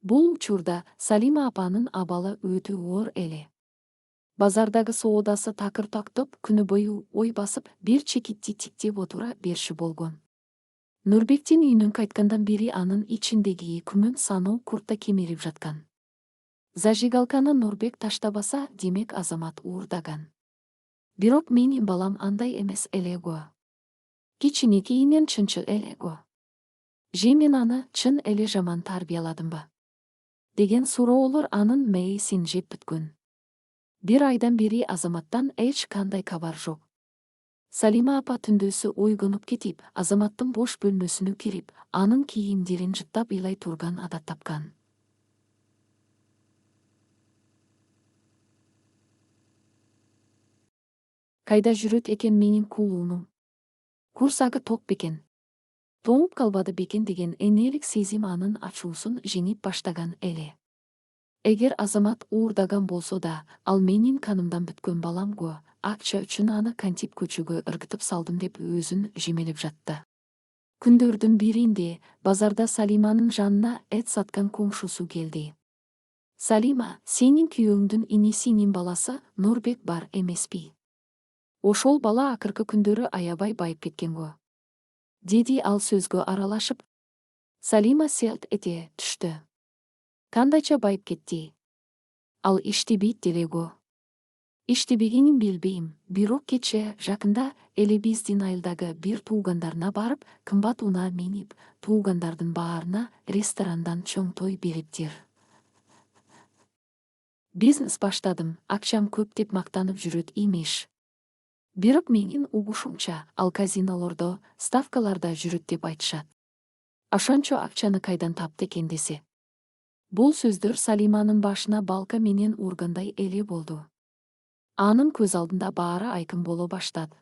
Бул учурда Салима апанын абалы өтө оор эле. Базардагы соодасы такыр тактоп, күнү бою ой басып, бир чекитти тиктеп отура берши болгон. Нурбектин үйүнөн кайткандан бери анын ичиндеги күмүн саноо куртта кемирип жаткан. Зажигалканы Нурбек таштабаса, демек Азамат уурдаган. Бирок менин балам андай эмес эле го. Кичинекейинен чынчыл эле го. Же мен аны чын эле жаман тарбияладымбы? Деген суроолор анын мээсин жеп бүткөн. 1 айдан бери Азаматтан эч кандай кабар жок. Салима апа түндөсү ойгонуп кетип, Азаматтын бош бөлмөсүнө кирип, анын кийимдерин жыттап ыйлай турган адат тапкан. Кайда жүрөт экен менин куулуунум? Курсагы ток бекен. Тоңуп калбады бекен деген энелик сезим анын ачуусун жеңип баштаган эле. Эгер Азамат уурдаган болсо да, ал менин канымдан бүткөн балам го, акча үчүн аны кантип көчөгө ыргытып салдым деп өзүн жемелеп жатты. Күндөрдүн биринде базарда Салиманын жанына эт саткан коңшусу келди. Салима, сенин күйөөңдүн инисинин баласы Нурбек бар эмеспи? Ошол бала акыркы күндөрү аябай байып кеткен го. Деди ал сөзгө аралашып. Салима селт эте түштү. Кандайча байып кетти? Ал иштебейт деле го. Иштебегенин билбейм, бирок кече жакында эле биздин айылдагы бир туугандарына барып, кымбат унаа минип, туугандардын баарына ресторандан чоң той бериптир. Бизнес баштадым, акчам көп деп мактанып жүрөт имиш. Бирок менин угушумча, ал казинолордо, ставкаларда жүрөт деп айтышат. Ошончо акчаны кайдан тапты экен десе. Бул сөздөр Салиманын башына балка менен ургандай эле болду. Анын көз алдында баары айкын боло баштады.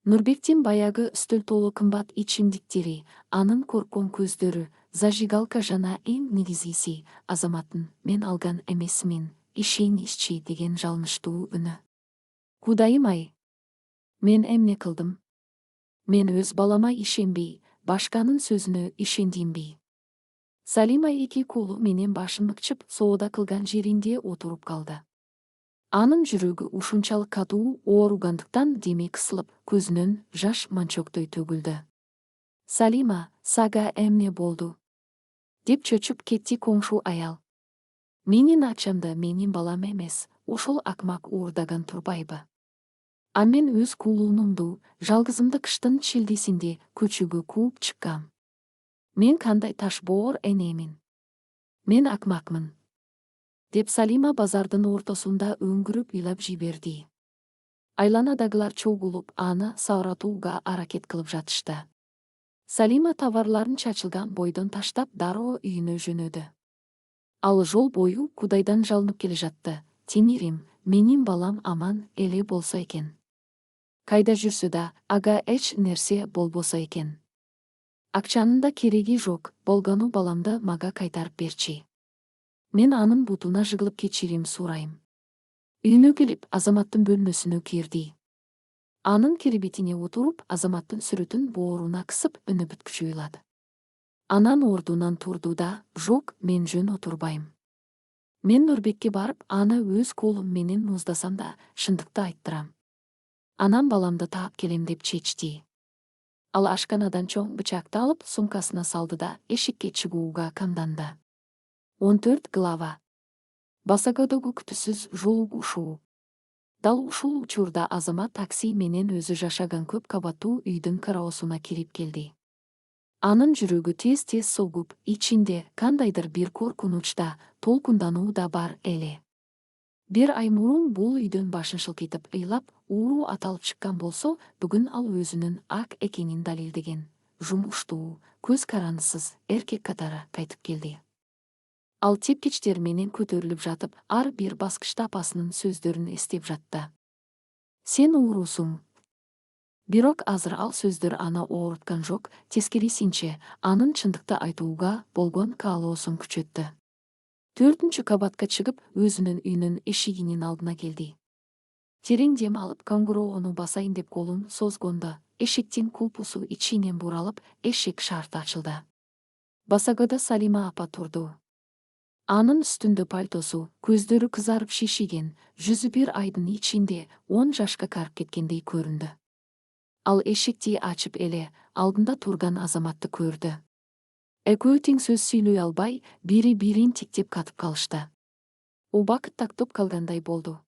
Нурбектин баягы үстөл толу кымбат ичимдиктери, анын корккон көздөрү, зажигалка жана эң негизгиси Азаматтын мен алган эмесмин, ишениччи деген жалыныштуу үнү. Кудайым ай, мен эмне кылдым? Мен өз балама ишенбей, башканын сөзүнө ишендимби? Салима эки кулу менен башын мыкчып соода кылган жеринде отуруп калды. Анын жүрөгү ушунчалык катуу ооругандыктан деми кысылып, көзүнөн жаш манчоктой төгүлдү. Салима, сага эмне болду? Деп чөчүп кетти коңшу аял. Менин акчамды менин балам эмес, ошол акмак уурдаган турбайбы? А мен өз куулуунумду, жалгызымды кыштын шилдесинде көчөгө кууп чыккам. Мен кандай таш боор энемин? Мен акмакмын. Деп Салима базардын ортосунда өңгүрүп ыйлап жиберди. Айланадагылар чогулуп, аны сауратууга аракет кылып жатышты. Салима товарларын чачылган бойдон таштап дароо үйүнө жөнөдү. Ал жол бою Кудайдан жалынып келе жатты. Теңирим, менин балам аман эле болсо экен. Кайда жүрсө да, ага эч нерсе болбосо экен. Акчанын да кереги жок, болгону баламды мага кайтарып берчи. Мен анын бутуна жыгылып кечирим сурайм. Үйүнө келип, Азаматтын бөлмөсүнө кирди. Анын киребетине отуруп, Азаматтын сүрөтүн бооруна кысып, үнү бүткүчө ыйлады. Анан ордунан турду да, жок, мен жөн отурбайм. Мен Нурбекке барып, аны өз колум менен муздасам да, шындыкты айттырам. Анан баламды таап келем деп чечти. Ал ашканадан чоң бычакты алып, сумкасына салды да, эшикке чыгууга камданды. 14 глава. Басагодогу күтүүсүз жолугушуу. Дал ушул учурда Азамат такси менен өзү жашаган көп кабаттуу үйдүн кароосуна кирип келди. Анын жүрөгү тез-тез согуп, ичинде кандайдыр бир коркунучта, толкундануу да бар эле. Бир ай мурун бул үйдөн башын шылкыйтып ыйлап, ууру аталып чыккан болсо, бүгүн ал өзүнүн ак экенин далилдеген. Жумуштуу, көз карандысыз эркек катары кайтып келди. Ал тепкичтер менен көтөрүлүп жатып, ар бир баскычта апасынын сөздөрүн эстеп жатты. Сен уурусуң. Бирок азыр ал сөздөр аны ооруткан жок, тескерисинче, анын чындыкты айтууга болгон каалоосун күчөттү. 4-чү кабатка чыгып, өзүнүн үйүнүн эшигинин алдына келди. Терең дем алып, каңгуроону басайын деп колун созгондо, эшиктин кулпусу ичинен буралып, эшик шарты ачылды. Басагода Салима апа турду. Анын үстүндө пальтосу, көздөрү кызарып шишиген, жүзү бир айдын ичинде 10 жашка карып кеткендей көрүндү. Ал эшикти ачып эле, алдында турган Азаматты көрдү. Экөө тең сөз сүйлөй албай, бири-бирин тиктеп катып калышты. Убакыт тактоп калгандай болду.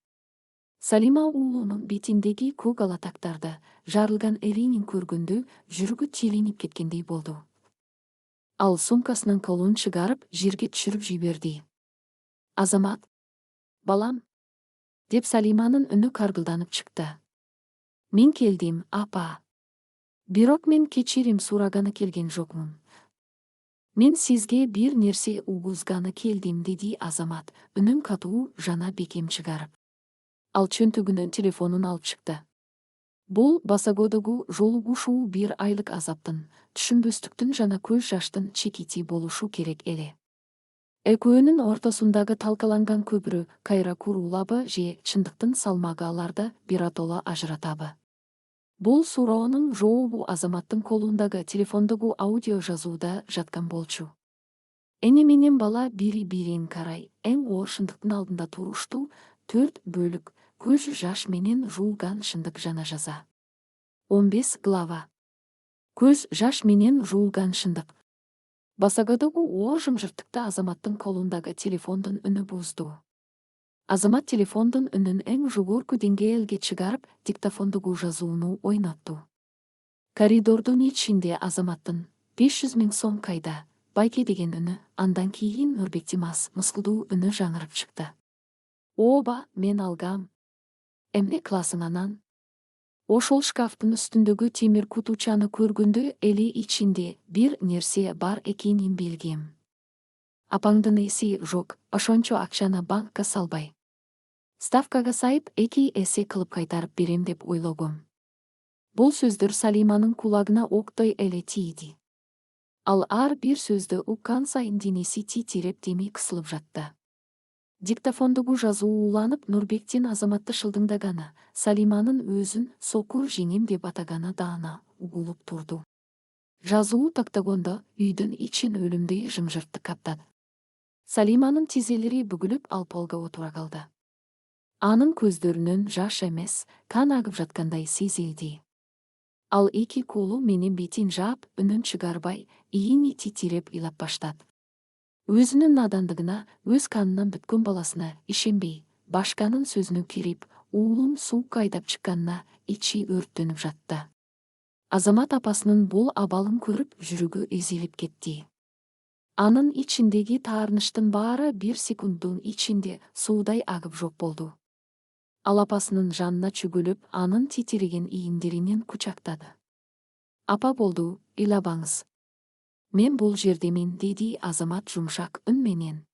Салима уулунун бетиндеги көк алатактарды, жарылган эринин көргөндө, жүрөгү тилинип кеткендей болду. Ал сумкасынын колун чыгарып, жерге түшүрүп жиберди. Азамат, балам, деп Салиманын үнү каргылданып чыкты. Мен келдим, апа. Бирок мен кечирим сураганы келген жокмун. Мен сизге бир нерсе угузганы келдим, деди Азамат, үнүн катуу жана бекем чыгарып. Ал чөнтөгүнөн телефонун алып чыкты. Бул басагодогу жолугушуу бир айлык азаптын, түшүнбөстүктүн жана көз жаштын чекити болушу керек эле. Экөөнүн ортосундагы талкаланган көпүрө кайра курулабы же чындыктын салмагы аларды биротоло ажыратабы? Бул суроонун жообу Азаматтын колундагы телефондогу аудио жазууда жаткан болчу. Эне менен бала бири-бирин карай, эң оор шындыктын алдында турушту, 4 бөлүк, көз жаш менен жуулган шындык жана жаза. 15 глава. Көз жаш менен жуулган шындык. Басагодогу оор жымжырттыкта Азаматтын колундагы телефондун үнү бузду. Азамат телефондун үнүн эң жогорку деңгээлге чыгарып, диктофондогу жазууну ойнотту. Коридордун ичинде Азаматтын 500 000 сом кайда, байке деген үнү, андан кийин Нурбектин мыскылдуу үнү жаңырып чыкты. Ооба, мен алгам. Эмне классың анан? Ошол шкафтын үстүндөгү темир кутучаны көргөндө эли ичинде бир нерсе бар экенин билгем. Апаңдын эси жок, ошончо акчаны банкка салбай. Ставкага сайып 2 эсе кылып кайтарып берем деп ойлогом. Бул сөздөр Салиманын кулагына октой эле тийди. Ал ар бир сөздү уккан сайын денеси титиреп деми кысылып жатты. Диктофондогу жазуу уланып, Нурбектин Азаматты шылдыңдаганы, Салиманын өзүн сокур жеңим деп атаганы даана угулуп турду. Жазуу тактагондо үйдүн ичин өлүмдөй жымжырттык каптады. Салиманын тизелери бүгүлүп, ал полго отура калды. Анын көздөрүнөн жаш эмес, кан агып жаткандай сезилди. Ал 2 колу менен бетин жаап, үнүн чыгарбай, ийини титиреп ыйлап баштады. Өзүнүн надандыгына, өз канынан бүткөн баласына ишенбей, башканын сөзүнө кирип, уулун суук айдап чыкканына ичи өрттөнүп жатты. Азамат апасынын бул абалын көрүп, жүрөгү эзилип кетти. Анын ичиндеги таарынычтын баары 1 секунддун ичинде суудай агып жок болду. Ал апасынын жанына чүгүлүп, анын титиреген ийиндеринен кучактады. Апа болду, ыйлабаңыз. Мен бул жердемин, деди Азамат жумшак үн менен.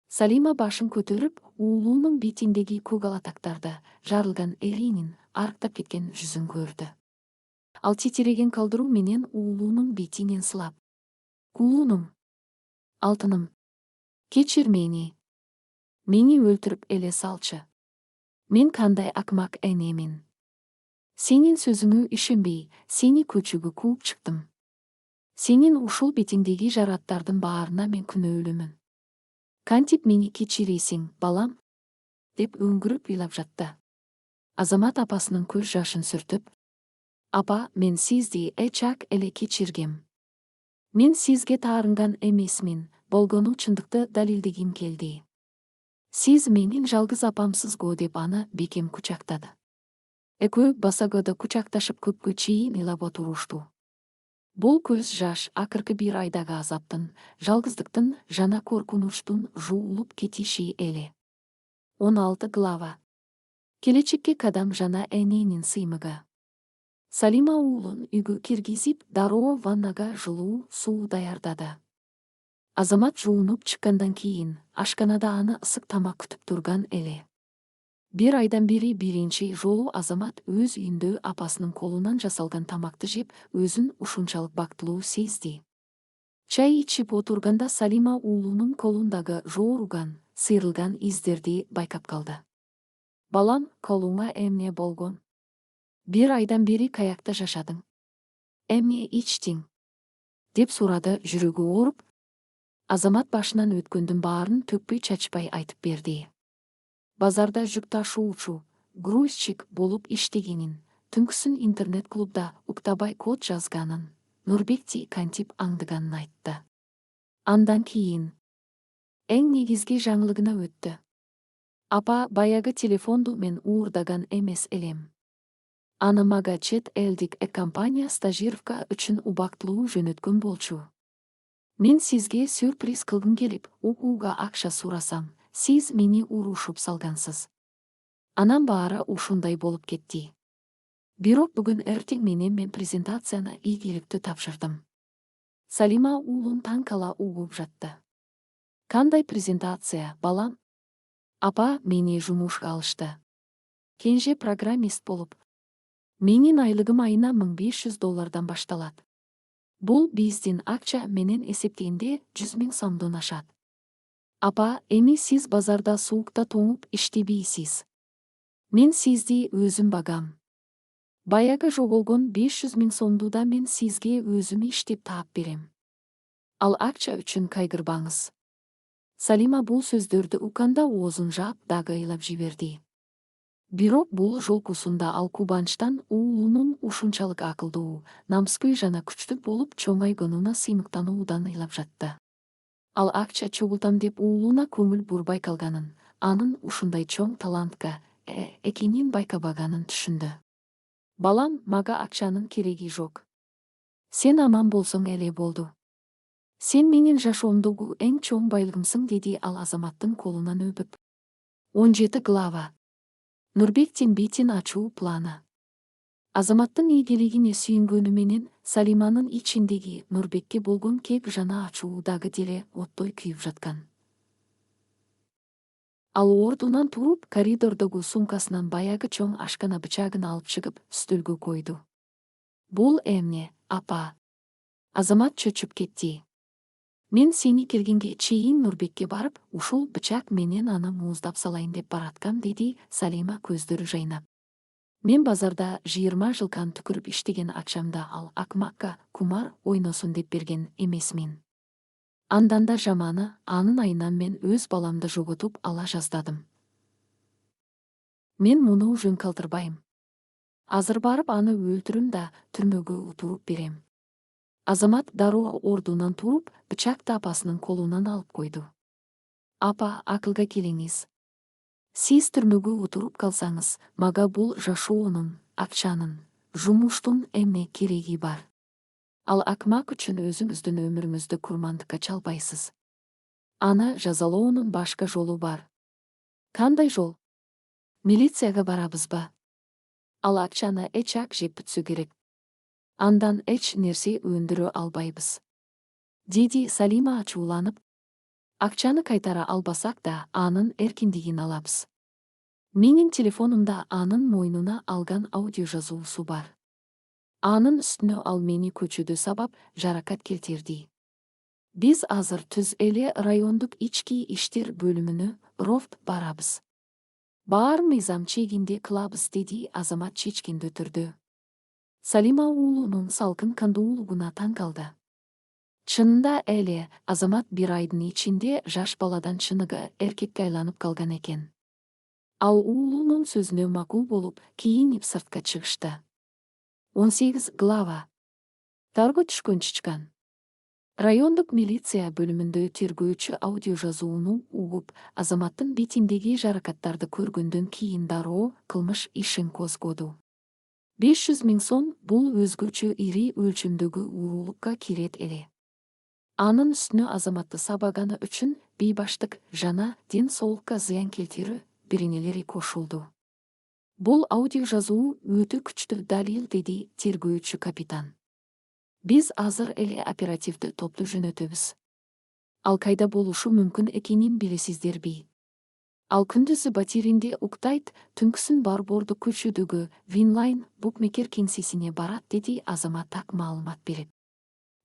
Салима башын көтөрүп, уулунун бетиндеги көк алатактарды, жарылган эринин, арктап кеткен жүзүн көрдү. Ал титиреген калдыруу менен уулунун бетинен сылап: "Куулунум, алтыным, Кечир мени өлтүрүп эле салчы. Мен кандай акмак энемин. Сенин сөзүңө ишенбей, сени көчөгө кууп чыктым. Сенин ушул бетиңдеги жараттардын баарына мен күнөөлүүмүн. Кантип мени кечиресиң, балам? Деп өңгүрүп ыйлап жатты. Азамат апасынын көз жашын сүртүп, апа, мен сизди чак эле кечиргем. Мен сизге таарынган эмесмин, болгону чындыкты далилдегим келди. Сиз менин жалгыз апамсыз го, деп аны бекем кучактады. Экөө басагөдө кучакташып көпкө чейин ыйлап отурушту. Бул көз жаш акыркы бир айдагы азаптын, жалгыздыктын жана коркунучтун жуулуп кетиши эле. 16 глава. Келечекке кадам жана эненин сыймыгы. Салима уулун үйгө киргизип, дароо ваннага жылуу суу даярдады. Азамат жуунуп чыккандан кийин ашканада аны ысык тамак күтүп турган эле. Бир айдан бери биринчи жолу Азамат өз үйүндө апасынын колунан жасалган тамакты жеп, өзүн ушунчалык бактылуу сезди. Чай ичип отурганда Салима уулунун колундагы жооруган, сыйрылган издерди байкап калды. Балам, колуңа эмне болгон? Бир айдан бери каякта жашадың. Эмне ичтиң? Деп сурады жүрөгү ооруп. Азамат башынан өткөндүн баарын төкпөй чачпай айтып берди. Базарда жүк ташуучу, грузчик болуп иштегенин, түнкүсүн интернет-клубда уктабай код жазганын, Нурбекти кантип аңдыганын айтты. Андан кийин эң негизги жаңылыгына өттү. Апа, баягы телефонду мен уурдаган эмес элем. Аны мага чет элдик компания стажировка үчүн убактылуу жөнөткөн болчу. Мен сизге сюрприз кылгым келип, укууга акча сурасам, сиз мени урушуп салгансыз. Анан баары ушундай болуп кетти. Бирок бүгүн эртең менен мен презентацияны ийгиликтүү тапшырдым. Салима уулун таң кала угуп жатты. Кандай презентация, балам? Апа, мени жумушка алышты. Кенже программист болуп. Менин айлыгым айына $1500 башталат. Бул биздин акча менен эсептегенде 100 000 сомдон ашат. Апа, эми сиз базарда суукта тоңуп иштебейсиз. Мен сизди өзүм багам. Баягы жоголгон 500 000 сомду да мен сизге өзүм иштеп таап берем. Ал акча үчүн кайгырбаңыз. Салима бул сөздөрдү укканда оозун жаап дагы ыйлап жиберди. Бирок бул жолкусунда ал кубанычтан уулунун ушунчалык акылдуу, намыскөй жана күчтүү болуп чоңойгонуна сыймыктануудан ыйлап жатты. Ал акча чогултам деп уулуна көңүл бурбай калганын, анын ушундай чоң талантка экенин байкабаганын түшүндү. Балам, мага акчанын кереги жок. Сен аман болсоң эле болду. Сен менин жашоомдогу эң чоң байлыгымсың, деди ал Азаматтын колунан өбүп. 17 глава. Нурбектин бетин ачуу планы. Азаматтын ийгилигине сүйүнгөнү менен Салиманын ичиндеги Нурбекке болгон кек жана ачуу дагы деле оттой күйүп жаткан. Ал ордунан туруп, коридордогу сумкасынан баягы чоң ашкана бычагын алып чыгып, стөлгө койду. Бул эмне, апа? Азамат чөчүп кетти. Мен сени келгенге чейин Нурбекке барып, ушул бычак менен аны мууздап салайын деп бараткам, деди Салима көздөрү жайнап. Мен базарда 20 жылкан түкүрүп иштеген акчамда ал акмакка кумар ойносун деп берген эмесмин. Андан да жаманы, анын айынан мен өз баламды жоготуп ала жаздадым. Мен муну жөн калтырбайм. Азыр барып аны өлтүрүм да түрмөгө утуруп берем. Азамат дароо ордунан туруп, бычакты апасынын колунан алып койду. Апа, акылга келиңиз. Сиз түрмөгө утуруп калсаңыз, мага бул жашоонун, акчанын, жумуштун эмне кереги бар? Ал акмак үчүн өзүңүздүн өмүрүңүздү курмандыкка чалбайсыз. Аны жазалоонун башка жолу бар. Кандай жол? Милицияга барабызбы? Ал акчаны эчак жеп бүтсө керек. Андан эч нерсе өндүрө албайбыз. Деди Салима ачууланып. Акчаны кайтара албасак да, анын эркиндигин алабыз. Менин телефонумда анын мойнуна алган аудио жазуусу бар. Анын үстүнө ал мени көчөдө сабап, жаракат келтирди. Биз азыр түз эле райондук ички иштер бөлүмүнө рофт барабыз. Баар мыйзам чегинде кылабыз, деди Азамат чечкиндүү түрдө. Салима уулунун салкын кандуулугуна таң калды. Чынында эле Азамат бир айдын ичинде жаш баладан чыныгы эркекке айланып калган экен. Ал уулунун сөзүнө макул болуп, кийинип сыртка чыгышты. 18 глава. Тарго түшкөн чычкан. Райондук милиция бөлүмүндө тергөөчү аудио жазууну угуп, Азаматтын бетиндеги жаракаттарды көргөндөн кийин дароо кылмыш ишин козгоду. 500 000 сом бул өзгөчө ири өлчөмдөгү уурулукка кирет эле. Анын үстүнө Азаматты сабаганы үчүн бейбаштык жана ден соолукка зыян келтирүү биринелери кошулду. Бул аудио жазуу өтө күчтүү далил, деди тергөөчү капитан. Биз азыр эле оперативдүү топту жөнөтөбүз. Ал кайда болушу мүмкүн экенин билесиздерби? Ал күндүзү батиринде уктайт, түнкүсүн Барбордук көчөдөгү Винлайн букмекер кеңсесине барат, деди Азамат так маалымат берип.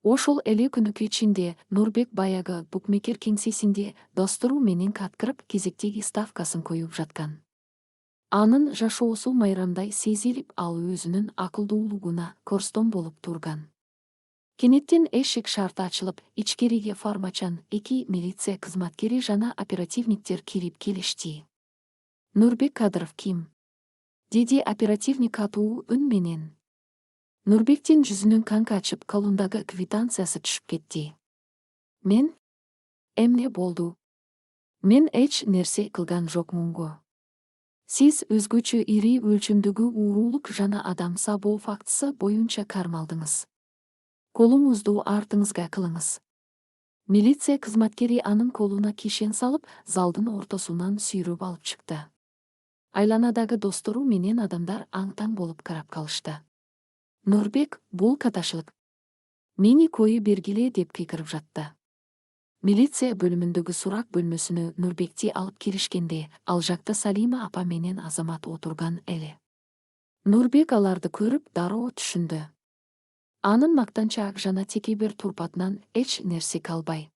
Ошол эле күнү кечинде Нурбек баягы букмекер кеңсесинде достору менен каткырып кезектеги ставкасын коюп жаткан. Анын жашоосу майрамдай сезилип, ал өзүнүн акылдуулугуна корстон болуп турган. Кенеттен эшик шарты ачылып, ичкериге фармачан 2 милиция кызматкери жана оперативниктер кирип келишти. Нурбек Кадыров ким? Деди оперативник катуу үн менен. Нурбектин жүзүнөн кан качып, колундагы квитанциясы түшүп кетти. Мен? Эмне болду? Мен эч нерсе кылган жокмунго. Сиз өзгөчө ири өлчөмдөгү уурулук жана адам сабоо фактысы боюнча кармалдыңыз. Колуңузду артыңызга кылыңыз. Милиция кызматкери анын колуна кишен салып, залдын ортосунан сүйрөп алып чыкты. Айланадагы достору менен адамдар аң-таң болуп карап калышты. Нурбек, бул каташылык. Мени кою бергиле, деп кыйкырып жатты. Милиция бөлүмүндөгү сурак бөлмөсүнө Нурбекти алып киришкенде, ал жакта Салима апа менен Азамат отурган эле. Нурбек аларды көрүп дароо түшүндү. Анын мактанчаак жана текебер турпатынан эч нерсе калбай.